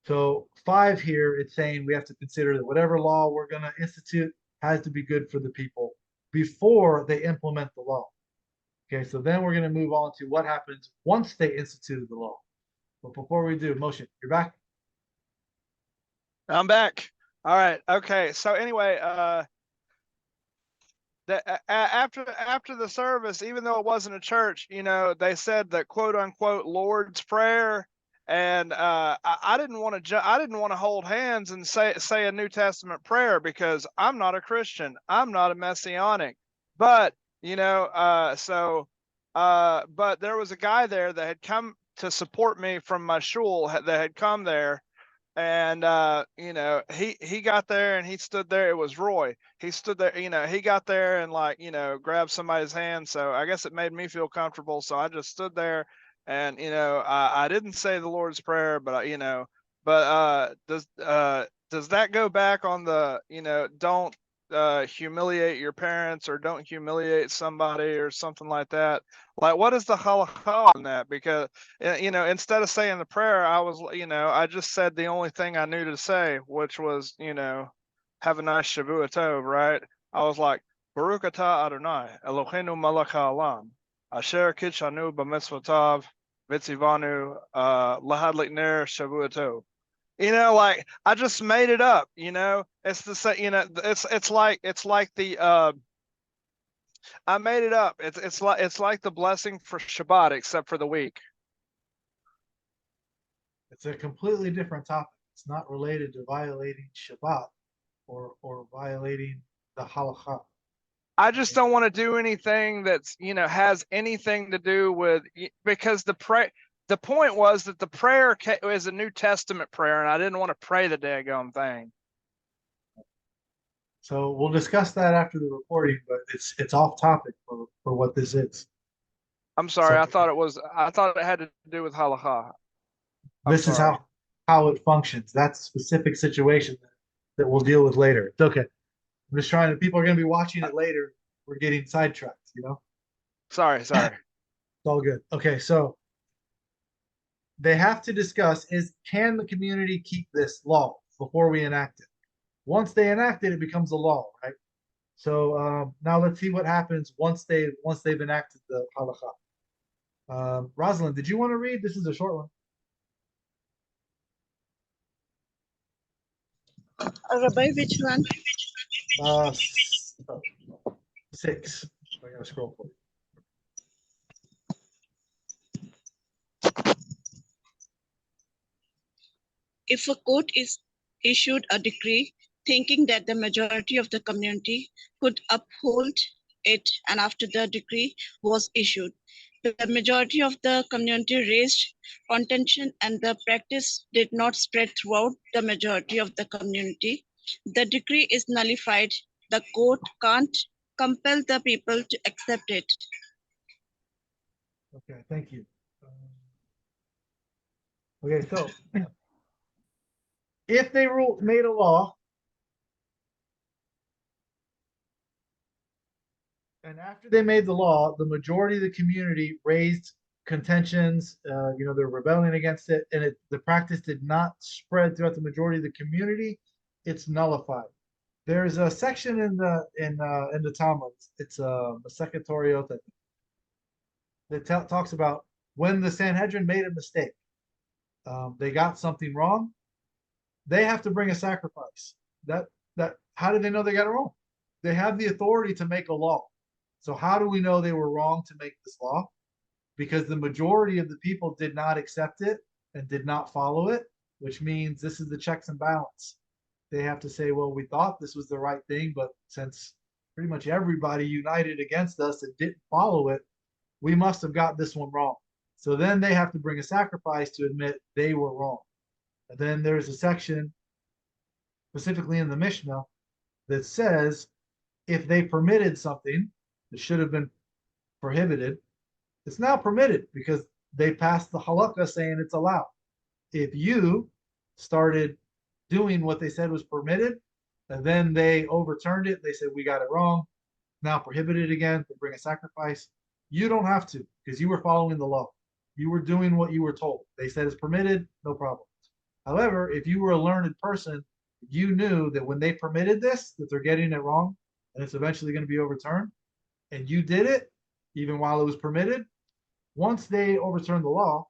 So 5 here, it's saying we have to consider that whatever law we're going to institute has to be good for the people before they implement the law. Okay, so then we're going to move on to what happens once they instituted the law. But before we do, Moshe, you're back? I'm back. All right. Okay. So anyway, after the service, even though it wasn't a church, they said that quote unquote Lord's Prayer, and I didn't want to hold hands and say a New Testament prayer because I'm not a Christian, I'm not a Messianic, but but there was a guy there that had come to support me from my shul that had come there. And he got there and he stood there. It was Roy. He stood there, he got there and grabbed somebody's hand. So I guess it made me feel comfortable. So I just stood there and I didn't say the Lord's Prayer, but does that go back on the don't humiliate your parents or don't humiliate somebody or something like that? Like, what is the halacha on that? Because instead of saying the prayer, I just said the only thing I knew to say, which was have a nice Shavua Tov, right? I was like, Baruch atah Adonai Eloheinu melech haolam asher kitshanu b'mitzvotav v'tzivanu lahadlik ner Shavua Tov. Like I just made it up. It's the same. It's like the I made it up. It's like the blessing for Shabbat, except for the week. It's a completely different topic. It's not related to violating Shabbat or violating the halacha. I just don't want to do anything that's has anything to do with, because the point was that the prayer is a New Testament prayer, and I didn't want to pray the daggone thing. So we'll discuss that after the recording, but it's off topic for what this is. I'm sorry. So, I thought it had to do with halacha. This is how it functions. That's a specific situation that we'll deal with later. It's okay. I'm just trying to, people are going to be watching it later. We're getting sidetracked, Sorry. It's all good. Okay, so they have to discuss can the community keep this law before we enact it? Once they enact it, it becomes a law, right? So now let's see what happens once they've enacted the halacha. Rosalind, did you want to read? This is a short one. Rabbi, which one? 6. I gotta scroll for you. If a court is issued a decree thinking that the majority of the community could uphold it, and after the decree was issued, the majority of the community raised contention and the practice did not spread throughout the majority of the community, the decree is nullified. The court can't compel the people to accept it. Okay, thank you. Okay, so if they made a law And after they made the law, the majority of the community raised contentions. They're rebelling against it, and the practice did not spread throughout the majority of the community. It's nullified. There's a section in the Talmud. It's a Masechet that talks about when the Sanhedrin made a mistake. They got something wrong. They have to bring a sacrifice. How do they know they got it wrong? They have the authority to make a law. So how do we know they were wrong to make this law? Because the majority of the people did not accept it and did not follow it, which means this is the checks and balance. They have to say, well, we thought this was the right thing, but since pretty much everybody united against us and didn't follow it, we must have got this one wrong. So then they have to bring a sacrifice to admit they were wrong. And then there's a section specifically in the Mishnah that says if they permitted something that should have been prohibited, it's now permitted because they passed the Halacha saying it's allowed. If you started doing what they said was permitted, and then they overturned it, they said we got it wrong, now prohibited again to bring a sacrifice, you don't have to because you were following the law. You were doing what you were told. They said it's permitted, no problem. However, if you were a learned person, you knew that when they permitted this, that they're getting it wrong, and it's eventually going to be overturned, and you did it, even while it was permitted, once they overturn the law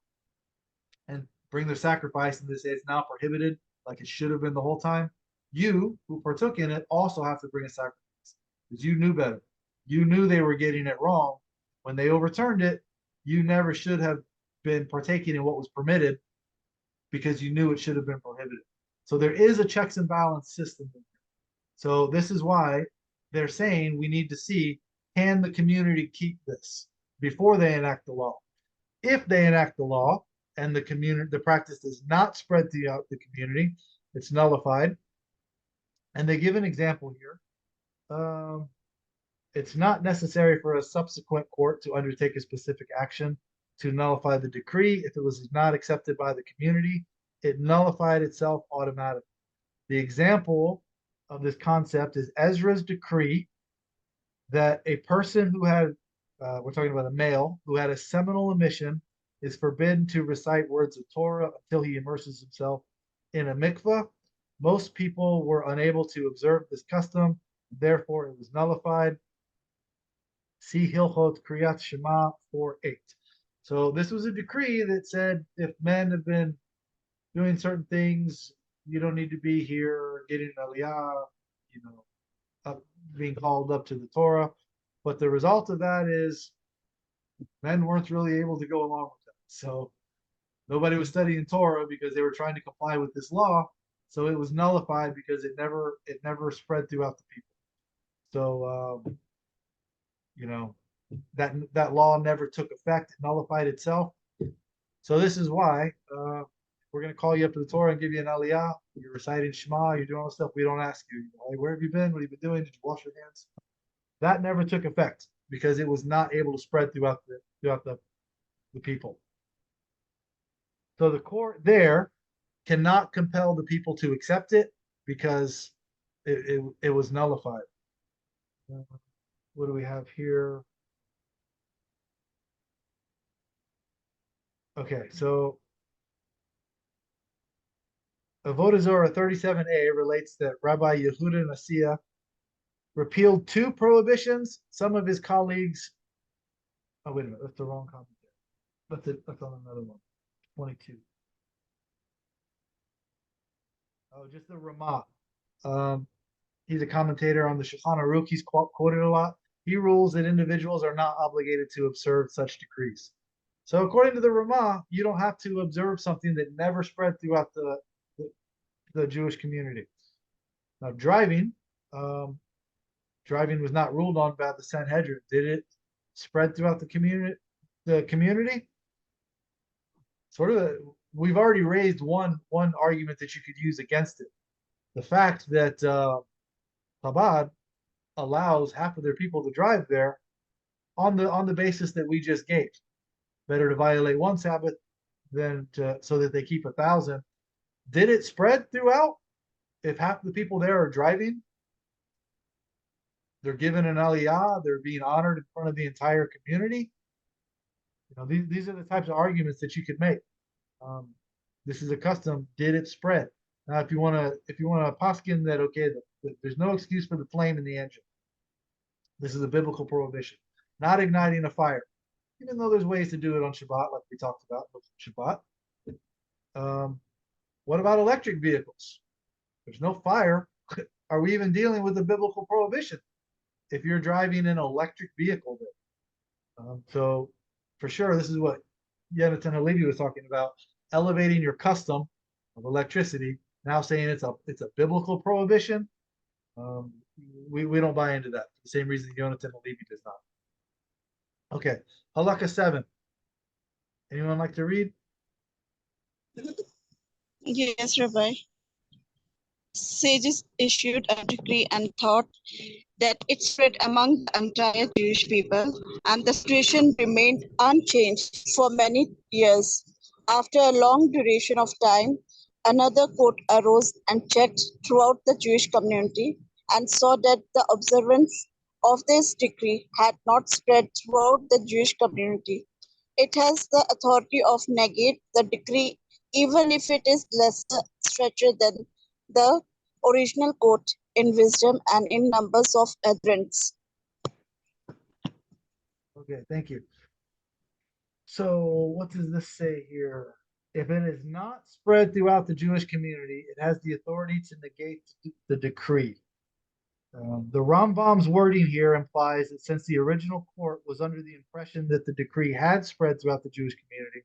and bring their sacrifice and they say it's now prohibited, like it should have been the whole time, you who partook in it also have to bring a sacrifice because you knew better. You knew they were getting it wrong. When they overturned it, you never should have been partaking in what was permitted because you knew it should have been prohibited. So there is a checks and balance system. So this is why they're saying we need to see, can the community keep this before they enact the law? If they enact the law and the practice does not spread throughout the community, it's nullified. And they give an example here. It's not necessary for a subsequent court to undertake a specific action to nullify the decree. If it was not accepted by the community, it nullified itself automatically. The example of this concept is Ezra's decree that a person who had, we're talking about a male, who had a seminal emission is forbidden to recite words of Torah until he immerses himself in a mikvah. Most people were unable to observe this custom, therefore it was nullified. See Hilchot Kriyat Shema 4:8. So this was a decree that said if men have been doing certain things, you don't need to be here getting an aliyah, being called up to the Torah. But the result of that is men weren't really able to go along with that. So nobody was studying Torah because they were trying to comply with this law. So it was nullified because it never spread throughout the people. So that law never took effect. It nullified itself. So this is why we're going to call you up to the Torah and give you an aliyah. You're reciting Shema. You're doing all this stuff. We don't ask you, hey, where have you been? What have you been doing? Did you wash your hands? That never took effect because it was not able to spread throughout the people. So the court there cannot compel the people to accept it because it was nullified. What do we have here? Okay, so Avodah Zorah 37a relates that Rabbi Yehuda Nasiya repealed 2 prohibitions. Some of his colleagues, oh wait a minute, that's the wrong commentary. That's on another one, 22. Oh, just the Ramah. He's a commentator on the Shulchan Aruch. He's quoted a lot. He rules that individuals are not obligated to observe such decrees. So according to the Ramah, you don't have to observe something that never spread throughout the Jewish community. Now driving was not ruled on by the Sanhedrin. Did it spread throughout the community? We've already raised one argument that you could use against it. The fact that Chabad allows half of their people to drive there on the basis that we just gave. Better to violate one Sabbath than so that they keep 1,000. Did it spread throughout? If half the people there are driving, they're given an aliyah, they're being honored in front of the entire community. You know, these are the types of arguments that you could make. This is a custom. Did it spread? Now, if you want to poskin that, okay, there's no excuse for the flame in the engine. This is a biblical prohibition. Not igniting a fire, even though there's ways to do it on Shabbat, like we talked about Shabbat. What about electric vehicles? There's no fire. Are we even dealing with a biblical prohibition if you're driving an electric vehicle there? So for sure, this is what Yonatan Halevi was talking about, elevating your custom of electricity, now saying it's a biblical prohibition. We don't buy into that for the same reason Yonatan Halevi does not. Okay, Halacha 7. Anyone like to read? Yes, Rabbi. Sages issued a decree and thought that it spread among the entire Jewish people, and the situation remained unchanged for many years. After a long duration of time, another court arose and checked throughout the Jewish community and saw that the observance of this decree had not spread throughout the Jewish community. It has the authority of negate the decree even if it is lesser stretcher than the original court in wisdom and in numbers of adherents. Okay, thank you. So what does this say here? If it is not spread throughout the Jewish community, it has the authority to negate the decree. The Rambam's wording here implies that since the original court was under the impression that the decree had spread throughout the Jewish community,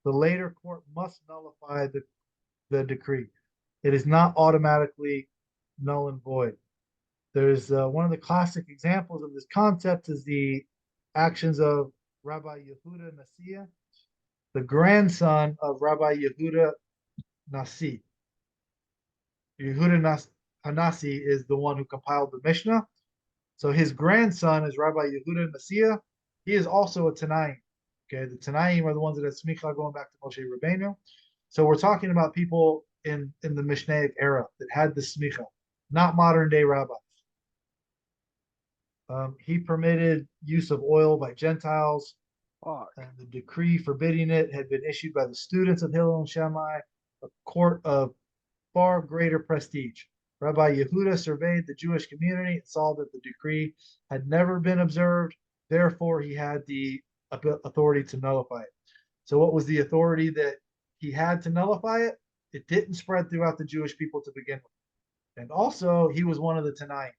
the later court must nullify the decree. It is not automatically null and void. There's one of the classic examples of this concept is the actions of Rabbi Yehuda Nasiya, the grandson of Rabbi Yehuda Nasi. Yehuda Hanasi is the one who compiled the Mishnah. So his grandson is Rabbi Yehuda Nasiya. He is also a Tanaim. Okay, the Tanaim are the ones that had smicha going back to Moshe Rabbeinu. So we're talking about people in the Mishnaic era that had the smicha, not modern day rabbis. He permitted use of oil by Gentiles, and the decree forbidding it had been issued by the students of Hillel and Shammai, a court of far greater prestige. Rabbi Yehuda surveyed the Jewish community and saw that the decree had never been observed. Therefore, he had the authority to nullify it. So what was the authority that he had to nullify it? It didn't spread throughout the Jewish people to begin with. And also, he was one of the Tanaim.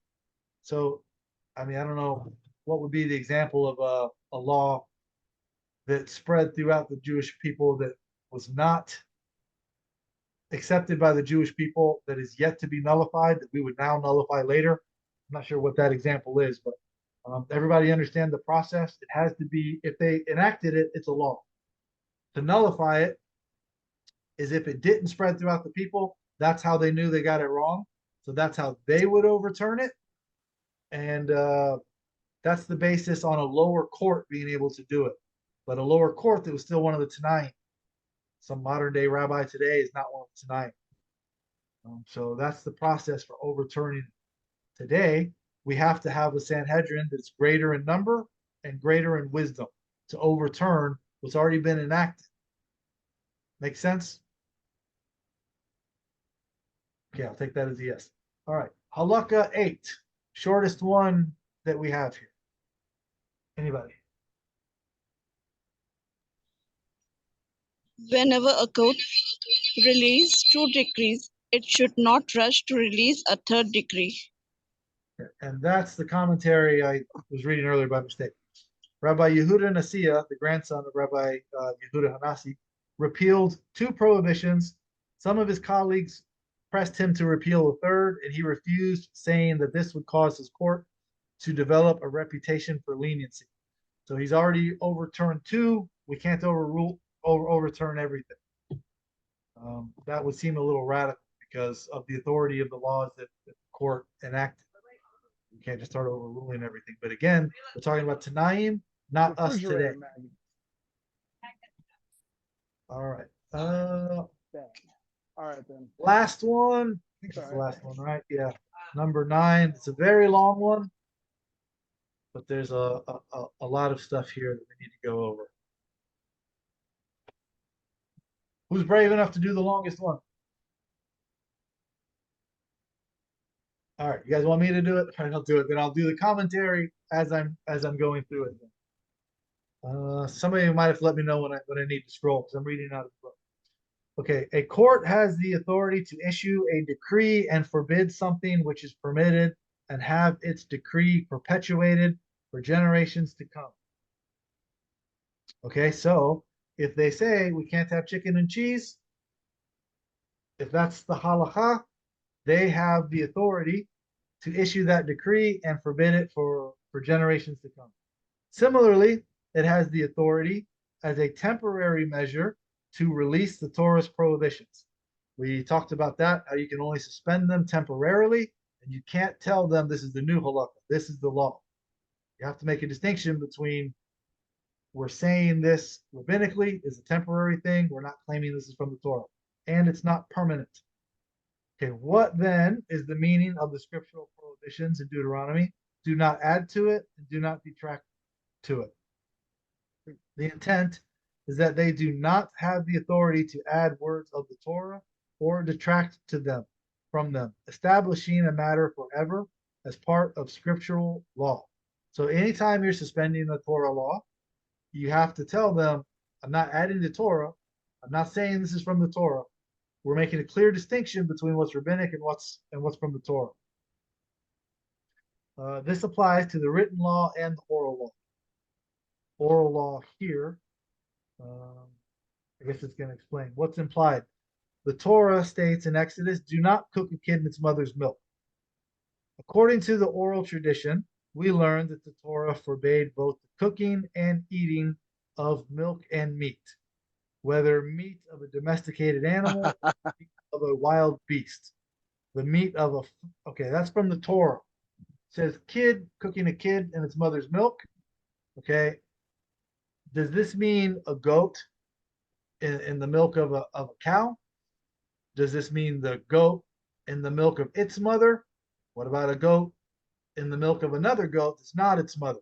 So, I mean, I don't know what would be the example of a law that spread throughout the Jewish people that was not accepted by the Jewish people, that is yet to be nullified, that we would now nullify later. I'm not sure what that example is, but everybody understand the process. It has to be, if they enacted it, it's a law. To nullify it is if it didn't spread throughout the people, that's how they knew they got it wrong. So that's how they would overturn it. And that's the basis on a lower court being able to do it. But a lower court that was still one of the Tanaim. Some modern day rabbi today is not one of the Tanaim. So that's the process for overturning. Today, we have to have a Sanhedrin that's greater in number and greater in wisdom to overturn what's already been enacted. Make sense? Okay, I'll take that as a yes. All right, Halacha 8, shortest one that we have here. Anybody? Whenever a court releases two decrees, it should not rush to release a third decree. And that's the commentary I was reading earlier by mistake. Rabbi Yehuda Nasiya, the grandson of Rabbi Yehuda Hanasi, repealed two prohibitions. Some of his colleagues pressed him to repeal a third, and he refused, saying that this would cause his court to develop a reputation for leniency. So he's already overturned two. We can't overturn everything. That would seem a little radical because of the authority of the laws that the court enacted. You can't just start overruling everything. But again, we're talking about Tanaim, not us today. All right. All right then. Last one. I think it's the last one, right? Yeah. Number 9. It's a very long one. but there's a lot of stuff here that we need to go over. Who's brave enough to do the longest one? All right, you guys want me to do it? All right, I'll do it. Then I'll do the commentary as I'm going through it. Somebody might have to let me know when I need to scroll because I'm reading out of the book. Okay, a court has the authority to issue a decree and forbid something which is permitted and have its decree perpetuated for generations to come. Okay, so if they say we can't have chicken and cheese, if that's the halacha, they have the authority to issue that decree and forbid it for generations to come. Similarly, it has the authority as a temporary measure to release the Torah's prohibitions. We talked about that, how you can only suspend them temporarily, and you can't tell them this is the new halacha, this is the law. You have to make a distinction between we're saying this rabbinically is a temporary thing, we're not claiming this is from the Torah, and it's not permanent. Okay, what then is the meaning of the scriptural prohibitions in Deuteronomy? Do not add to it and do not detract to it. The intent is that they do not have the authority to add words of the Torah or detract to them from them, establishing a matter forever as part of scriptural law. So anytime you're suspending a Torah law, you have to tell them, I'm not adding the Torah. I'm not saying this is from the Torah. We're making a clear distinction between what's rabbinic and what's from the Torah. This applies to the written law and the oral law. Oral law here, I guess it's going to explain what's implied. The Torah states in Exodus, do not cook a kid in its mother's milk. According to the oral tradition, we learned that the Torah forbade both the cooking and eating of milk and meat, whether meat of a domesticated animal or meat of a wild beast. The meat of a, okay, that's from the Torah. It says kid, cooking a kid in its mother's milk. Okay. Does this mean a goat in the milk of a cow? Does this mean the goat in the milk of its mother? What about a goat in the milk of another goat that's not its mother?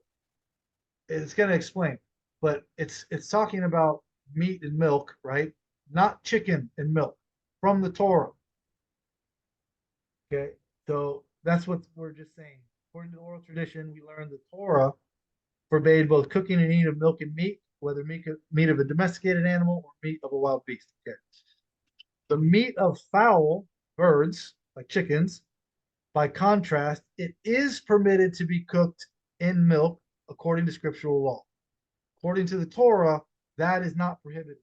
It's going to explain, but it's talking about meat and milk, right? Not chicken and milk from the Torah. Okay, so that's what we're just saying. According to the oral tradition, we learned the Torah forbade both cooking and eating of milk and meat, whether meat of a domesticated animal or meat of a wild beast. Okay. The meat of fowl, birds, like chickens, by contrast, it is permitted to be cooked in milk according to scriptural law. According to the Torah, that is not prohibited.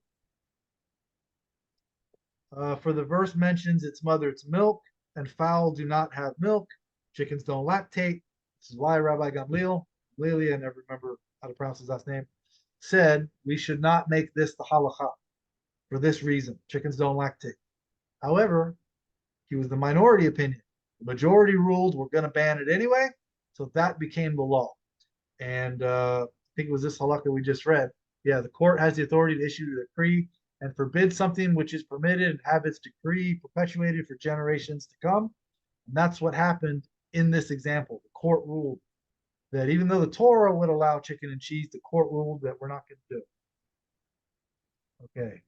For the verse mentions its mother's milk, and fowl do not have milk. Chickens don't lactate. This is why Rabbi Gamliel, I never remember how to pronounce his last name, said we should not make this the halacha for this reason. Chickens don't lactate. However, he was the minority opinion. The majority ruled we're going to ban it anyway, so that became the law. And I think it was this halakha we just read. Yeah, the court has the authority to issue a decree and forbid something which is permitted and have its decree perpetuated for generations to come. And that's what happened in this example. The court ruled that even though the Torah would allow chicken and cheese, the court ruled that we're not going to do it. Okay.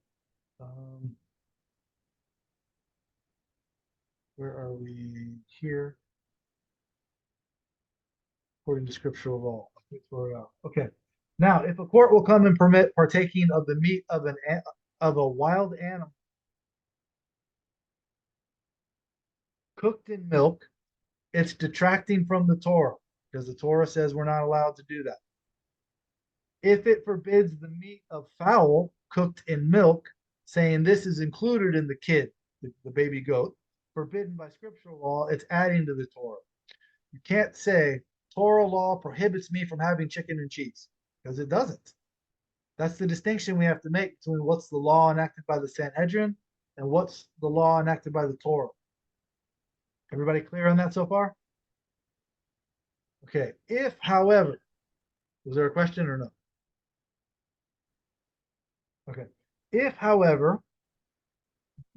Where are we here? According to scriptural law. Okay. Now, if a court will come and permit partaking of the meat of a wild animal cooked in milk, it's detracting from the Torah because the Torah says we're not allowed to do that. If it forbids the meat of fowl cooked in milk, saying this is included in the kid, the baby goat, forbidden by scriptural law, it's adding to the Torah. You can't say Torah law prohibits me from having chicken and cheese because it doesn't. That's the distinction we have to make between what's the law enacted by the Sanhedrin and what's the law enacted by the Torah. Everybody clear on that so far? Okay. If, however, was there a question or no? Okay. If, however,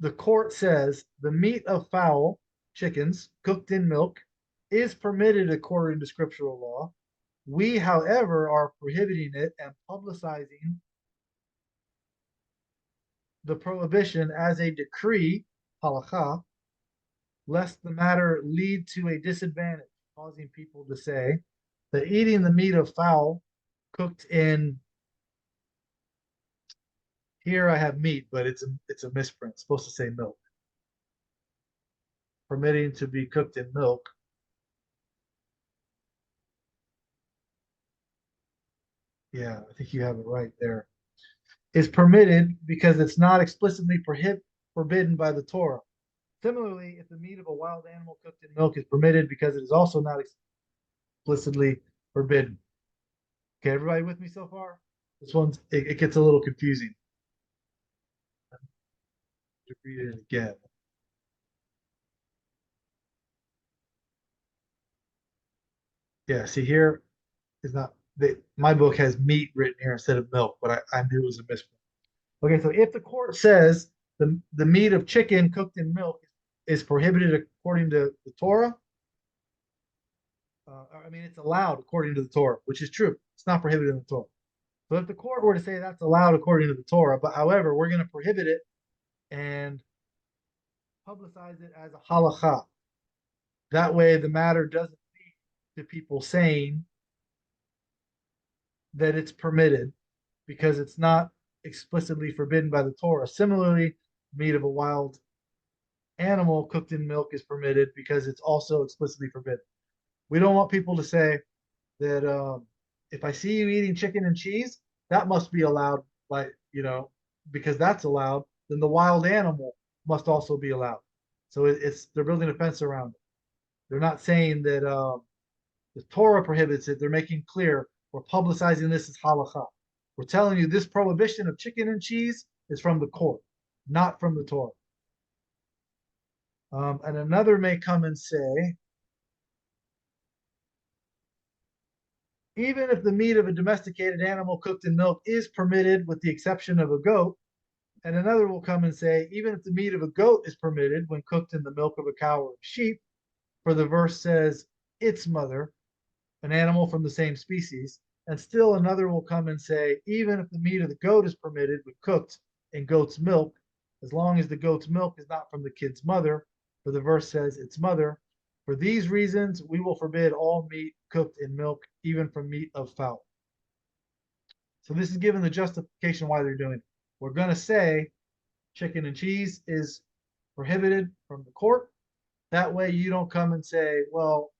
the court says the meat of fowl, chickens, cooked in milk, is permitted according to scriptural law, We, however, are prohibiting it and publicizing the prohibition as a decree, halacha, lest the matter lead to a disadvantage, causing people to say that eating the meat of fowl cooked in, here I have meat, but it's a misprint. It's supposed to say milk. Permitting to be cooked in milk. Yeah, I think you have it right there. Is permitted because it's not explicitly forbidden by the Torah. Similarly, if the meat of a wild animal cooked in milk is permitted because it is also not explicitly forbidden. Okay, everybody with me so far? This one's it gets a little confusing. To read it again. Yeah, see here is not my book has meat written here instead of milk, but I knew it was a misprint. Okay, so if the court says the meat of chicken cooked in milk is prohibited according to the Torah, I mean it's allowed according to the Torah, which is true. It's not prohibited in the Torah. So if the court were to say that's allowed according to the Torah, but however we're going to prohibit it and publicize it as a halacha, that way the matter doesn't lead to people saying that it's permitted because it's not explicitly forbidden by the Torah. Similarly, meat of a wild animal cooked in milk is permitted because it's also explicitly forbidden. We don't want people to say that if I see you eating chicken and cheese, that must be allowed by, because that's allowed, then the wild animal must also be allowed. So they're building a fence around it. They're not saying that the Torah prohibits it. They're making clear we're publicizing this as halacha. We're telling you this prohibition of chicken and cheese is from the court, not from the Torah. And another may come and say, even if the meat of a domesticated animal cooked in milk is permitted with the exception of a goat, and another will come and say, even if the meat of a goat is permitted when cooked in the milk of a cow or a sheep, for the verse says its mother, an animal from the same species, and still another will come and say, even if the meat of the goat is permitted when cooked in goat's milk, as long as the goat's milk is not from the kid's mother, for the verse says its mother. For these reasons, we will forbid all meat cooked in milk, even from meat of fowl. So this is given the justification why they're doing it. We're going to say chicken and cheese is prohibited from the court. That way you don't come and say, well,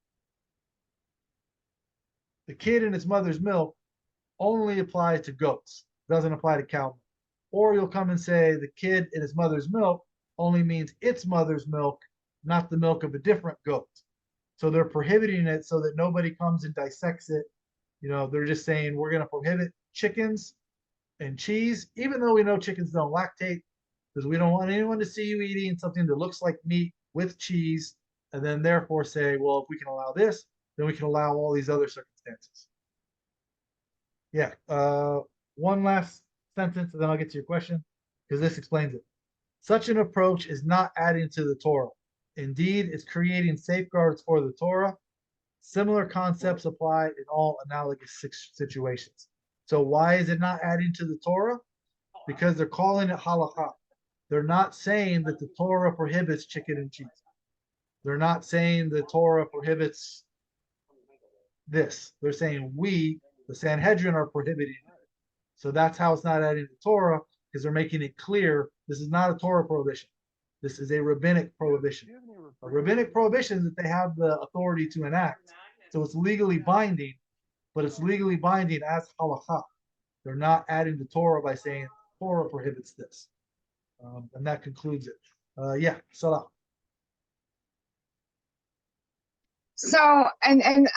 the kid in its mother's milk only applies to goats, doesn't apply to cow milk. Or you'll come and say the kid in his mother's milk only means its mother's milk, not the milk of a different goat. So they're prohibiting it so that nobody comes and dissects it. They're just saying we're going to prohibit chickens and cheese, even though we know chickens don't lactate, because we don't want anyone to see you eating something that looks like meat with cheese, and then therefore say, well, if we can allow this, then we can allow all these other circumstances. Yeah. One last sentence, and then I'll get to your question, because this explains it. Such an approach is not adding to the Torah. Indeed, it's creating safeguards for the Torah. Similar concepts apply in all analogous situations. So why is it not adding to the Torah? Because they're calling it halacha. They're not saying that the Torah prohibits chicken and cheese. They're not saying the Torah prohibits this. They're saying we, the Sanhedrin, are prohibiting it. So that's how it's not adding to Torah, because they're making it clear this is not a Torah prohibition. This is a rabbinic prohibition. A rabbinic prohibition is that they have the authority to enact. So it's legally binding, but it's legally binding as halacha. They're not adding to Torah by saying Torah prohibits this. And that concludes it. Yeah, Salah. So, and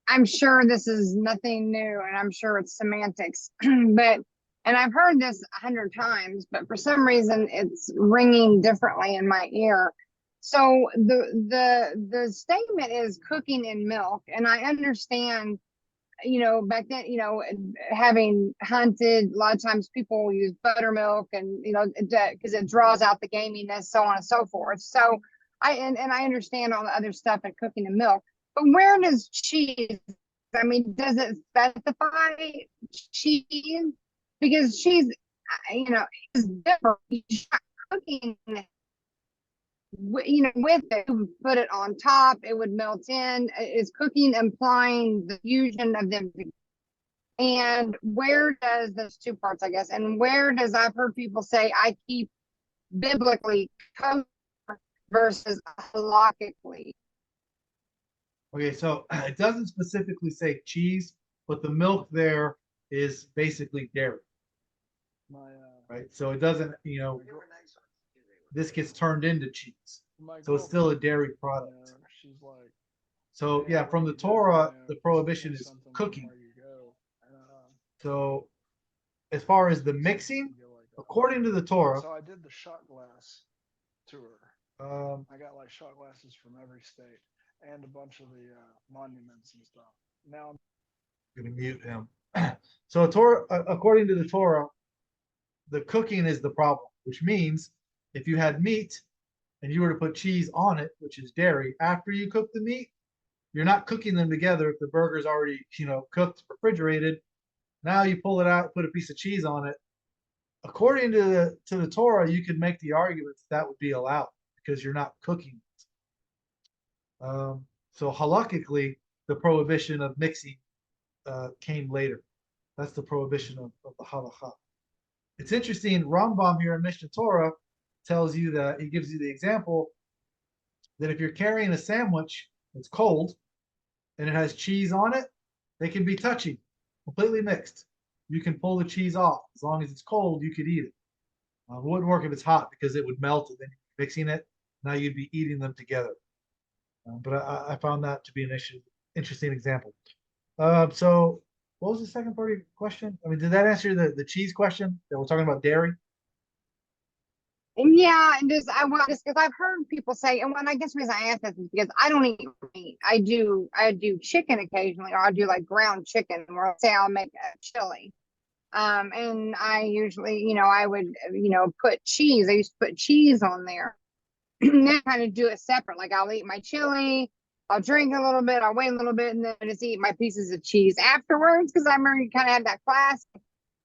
I'm sure this is nothing new, and I'm sure it's semantics, but, and I've heard this 100 times, but for some reason it's ringing differently in my ear. So the statement is cooking in milk, and I understand, back then, having hunted, a lot of times people use buttermilk and, because it draws out the gaminess, so on and so forth. So I understand all the other stuff and cooking in milk, but where does cheese I mean, does it specify cheese? Because cheese, you know, is different. You're not cooking, with it. You would put it on top, it would melt in. Is cooking implying the fusion of them? And where does those two parts, I guess, and where does I've heard people say I keep biblically kosher versus halakhically? Okay, so it doesn't specifically say cheese, but the milk there is basically dairy, My right? So it doesn't, this gets turned into cheese. my So it's still a dairy girlfriend, product. she's like, So yeah, from the Torah, the prohibition is cooking. So as far as the mixing, according to the Torah, So I did the shot glass tour. I got like shot glasses from every state and a bunch of the monuments and stuff. Now I'm going to mute him. So Torah, according to the Torah, the cooking is the problem, which means if you had meat and you were to put cheese on it, which is dairy, after you cook the meat, you're not cooking them together. If the burger's already, cooked, refrigerated, now you pull it out, put a piece of cheese on it. According to the Torah, you could make the argument that would be allowed because you're not cooking it. So halakhically, the prohibition of mixing came later. That's the prohibition of the halacha. It's interesting. Rambam here in Mishnah Torah tells you that he gives you the example that if you're carrying a sandwich that's cold and it has cheese on it, they can be touchy, completely mixed. You can pull the cheese off. As long as it's cold, you could eat it. It wouldn't work if it's hot because it would melt and then you're mixing it. Now you'd be eating them together. But I found that to be an interesting example. So what was the second part of your question? I mean, did that answer the cheese question that we're talking about dairy? And yeah, and just because I've heard people say, and I guess the reason I ask this is because I don't eat meat. I do chicken occasionally, or I do like ground chicken, or say I'll make a chili. And I usually, I would, put cheese. I used to put cheese on there. And then kind of do it separate. Like I'll eat my chili, I'll drink a little bit, I'll wait a little bit, and then just eat my pieces of cheese afterwards because I remember you kind of had that class.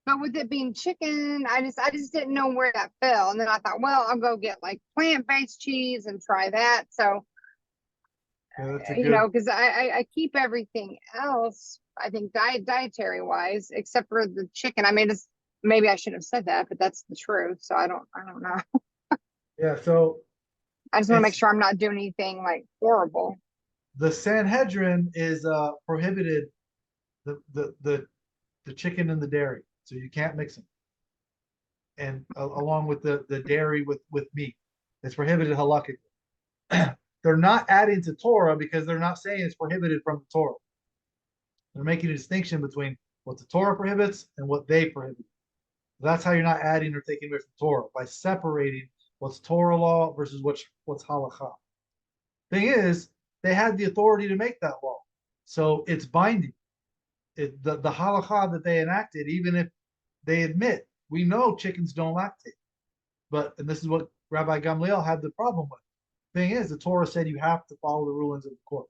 But with it being chicken, I just didn't know where that fell. And then I thought, well, I'll go get like plant-based cheese and try that. So, because I keep everything else, I think dietary wise, except for the chicken. I mean, maybe I should have said that, but that's the truth. So I don't know. Yeah. So I just want to make sure I'm not doing anything like horrible. The Sanhedrin is prohibited the chicken and the dairy, so you can't mix them. And along with the dairy with meat, it's prohibited halakhically. They're not adding to Torah because they're not saying it's prohibited from the Torah. They're making a distinction between what the Torah prohibits and what they prohibit. That's how you're not adding or taking away from Torah, by separating what's Torah law versus what's halacha. Thing is, they had the authority to make that law, so it's binding. The halacha that they enacted, even if they admit, we know chickens don't lactate, and this is what Rabbi Gamliel had the problem with. Thing is, the Torah said you have to follow the rulings of the court,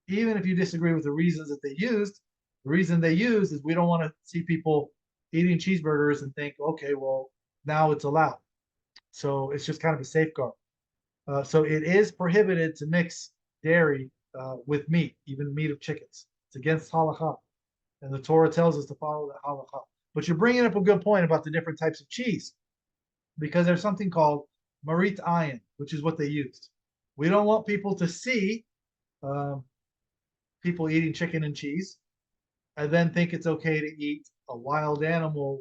even if you disagree with the reasons that they used. The reason they used is we don't want to see people eating cheeseburgers and think, okay, well, now it's allowed. So it's just kind of a safeguard. So it is prohibited to mix dairy with meat, even meat of chickens. It's against halacha, and the Torah tells us to follow that halacha. But you're bringing up a good point about the different types of cheese, because there's something called marit ayin, which is what they used. We don't want people to see people eating chicken and cheese, and then think it's okay to eat a wild animal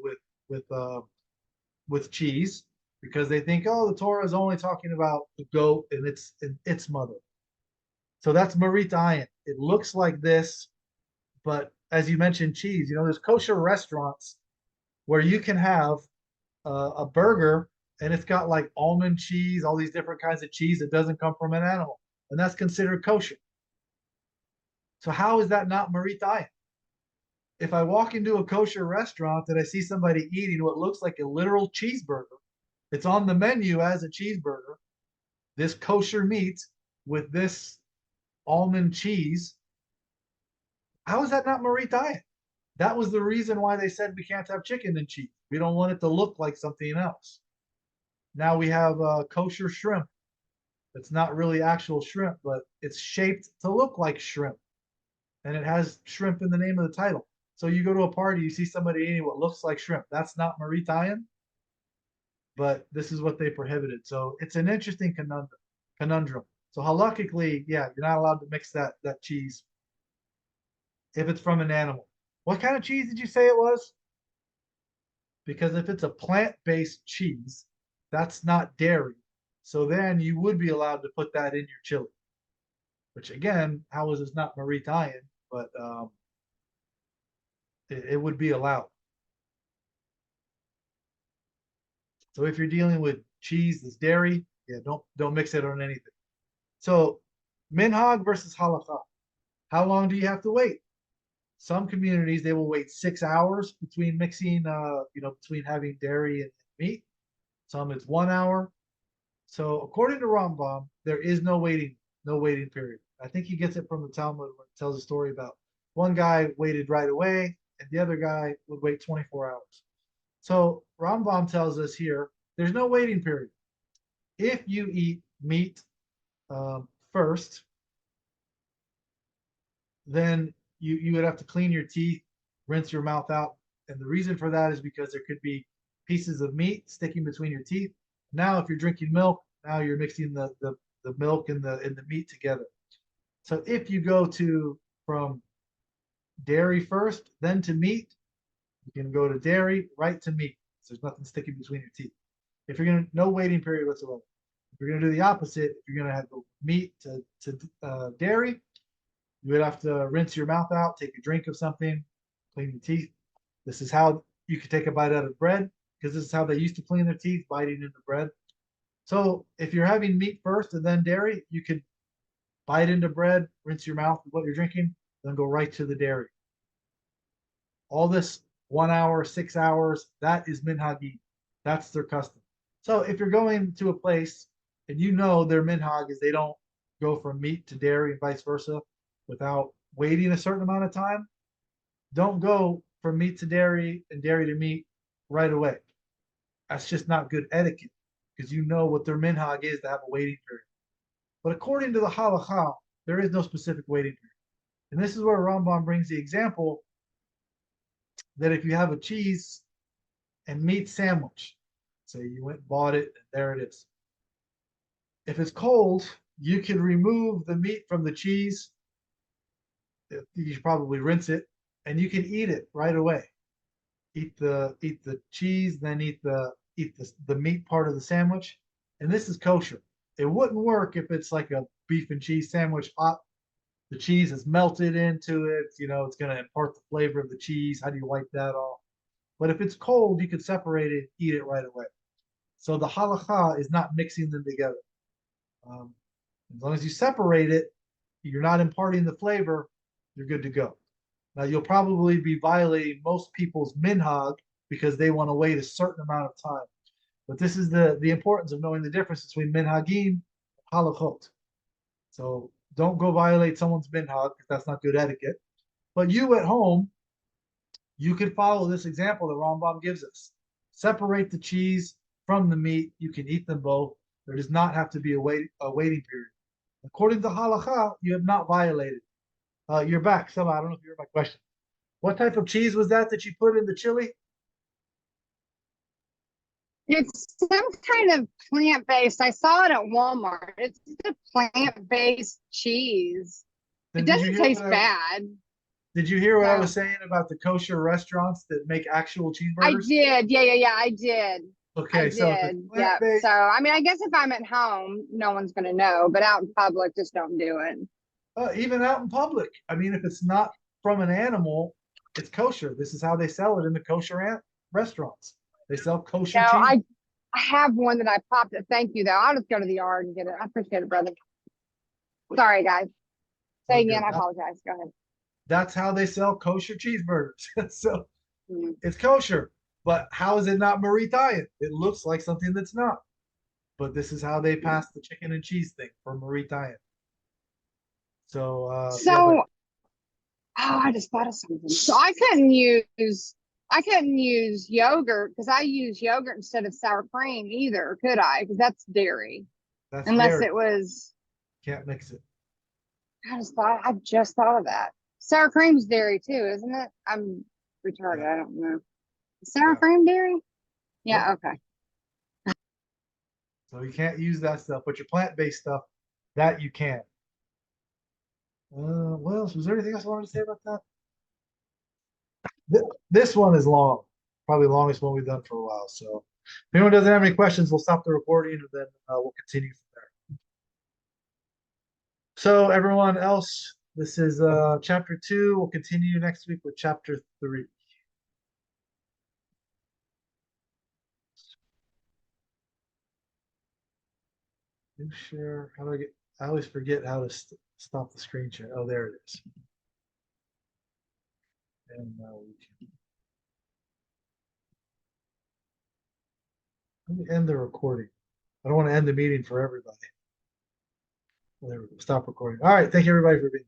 with cheese, because they think, oh, the Torah is only talking about the goat and its mother. So that's marit ayin. It looks like this, but as you mentioned, cheese. There's kosher restaurants where you can have a burger and it's got like almond cheese, all these different kinds of cheese that doesn't come from an animal, and that's considered kosher. So how is that not marit ayin? If I walk into a kosher restaurant and I see somebody eating what looks like a literal cheeseburger, it's on the menu as a cheeseburger, this kosher meat with this almond cheese, How is that not Mauritian? That was the reason why they said we can't have chicken and cheese. We don't want it to look like something else. Now we have kosher shrimp. It's not really actual shrimp, but it's shaped to look like shrimp. And it has shrimp in the name of the title. So you go to a party, you see somebody eating what looks like shrimp. That's not Mauritian, but this is what they prohibited. So it's an interesting conundrum. So halakhically, yeah, you're not allowed to mix that cheese if it's from an animal. What kind of cheese did you say it was? Because if it's a plant-based cheese, that's not dairy. So then you would be allowed to put that in your chili. Which again, how is this not Mauritian? But it would be allowed. So if you're dealing with cheese that's dairy, yeah, don't mix it on anything. So minhag versus halacha. How long do you have to wait? Some communities they will wait 6 hours between mixing, between having dairy and meat. Some it's 1 hour. So according to Rambam, there is no waiting period. I think he gets it from the Talmud where it tells a story about one guy waited right away and the other guy would wait 24 hours. So Rambam tells us here, there's no waiting period. If you eat meat first, then you would have to clean your teeth, rinse your mouth out. And the reason for that is because there could be pieces of meat sticking between your teeth. Now, if you're drinking milk, now you're mixing the milk and the meat together. So if you go from dairy first, then to meat, you can go to dairy, right to meat. So there's nothing sticking between your teeth. If you're gonna, no waiting period whatsoever. If you're gonna do the opposite, if you're gonna have the meat to dairy, you would have to rinse your mouth out, take a drink of something, clean your teeth. This is how you could take a bite out of bread, because this is how they used to clean their teeth, biting into bread. So if you're having meat first and then dairy, you could bite into bread, rinse your mouth with what you're drinking, then go right to the dairy. All this 1 hour, 6 hours, that is minhagi. That's their custom. So if you're going to a place and you know their minhag is they don't go from meat to dairy and vice versa without waiting a certain amount of time, don't go from meat to dairy and dairy to meat right away. That's just not good etiquette because you know what their minhag is to have a waiting period. But according to the halacha, there is no specific waiting period. And this is where Rambam brings the example that if you have a cheese and meat sandwich, say you went and bought it, and there it is. If it's cold, you can remove the meat from the cheese. You should probably rinse it, and you can eat it right away. Eat the cheese, then eat the meat part of the sandwich. And this is kosher. It wouldn't work if it's like a beef and cheese sandwich hot. The cheese is melted into it. It's going to impart the flavor of the cheese. How do you wipe that off? But if it's cold, you can separate it, eat it right away. So the halacha is not mixing them together. As long as you separate it, you're not imparting the flavor, you're good to go. Now you'll probably be violating most people's minhag because they want to wait a certain amount of time. But this is the importance of knowing the difference between minhagim and halachot. So don't go violate someone's minhag because that's not good etiquette. But you at home, you can follow this example that Rambam gives us. Separate the cheese from the meat. You can eat them both. There does not have to be a waiting period. According to halacha, you have not violated. You're back. Sama, I don't know if you heard my question. What type of cheese was that you put in the chili? It's some kind of plant-based. I saw it at Walmart. It's a plant-based cheese. Then It did you doesn't hear taste what bad. Did you hear what I No. was saying about the kosher restaurants that make actual I cheeseburgers? did. Yeah, I did. Okay, I so if did. it's Yeah. plant-based, So, I mean, I guess if I'm at home, no one's going to know, but out in public, just don't do it. even out in public. I mean, if it's not from an animal, it's kosher. This is how they sell it in the kosher restaurants. They sell kosher No, cheese. I have one that I popped it. Thank you, though. I'll just go to the yard and get it. I appreciate it, brother. Sorry, guys. Say again. I apologize. Go ahead. That's how they sell kosher cheeseburgers. So Mhm. it's kosher. But how is it not Mauritian? It looks like something that's not. But this is how they pass the chicken and cheese thing for Mauritian. So So Oh, I just thought of something. So I couldn't use yogurt because I use yogurt instead of sour cream either, could I? Because that's dairy. That's Unless dairy. it was, Can't mix it. I just thought of that. Sour cream's dairy too, isn't it? I'm retarded. Yeah. I don't know. Is sour Yeah. cream dairy? Yeah, okay. So you can't use that stuff, but your plant-based stuff, that you can. What else? Was there anything else I wanted to say about that? This one is long, probably the longest one we've done for a while. So if anyone doesn't have any questions, we'll stop the recording and then we'll continue from there. So everyone else, this is chapter 2. We'll continue next week with chapter 3. New share. How do I get? I always forget how to stop the screen share. Oh, there it is. And now we can. Let me end the recording. I don't want to end the meeting for everybody. There we go. Stop recording. All right. Thank you, everybody, for being.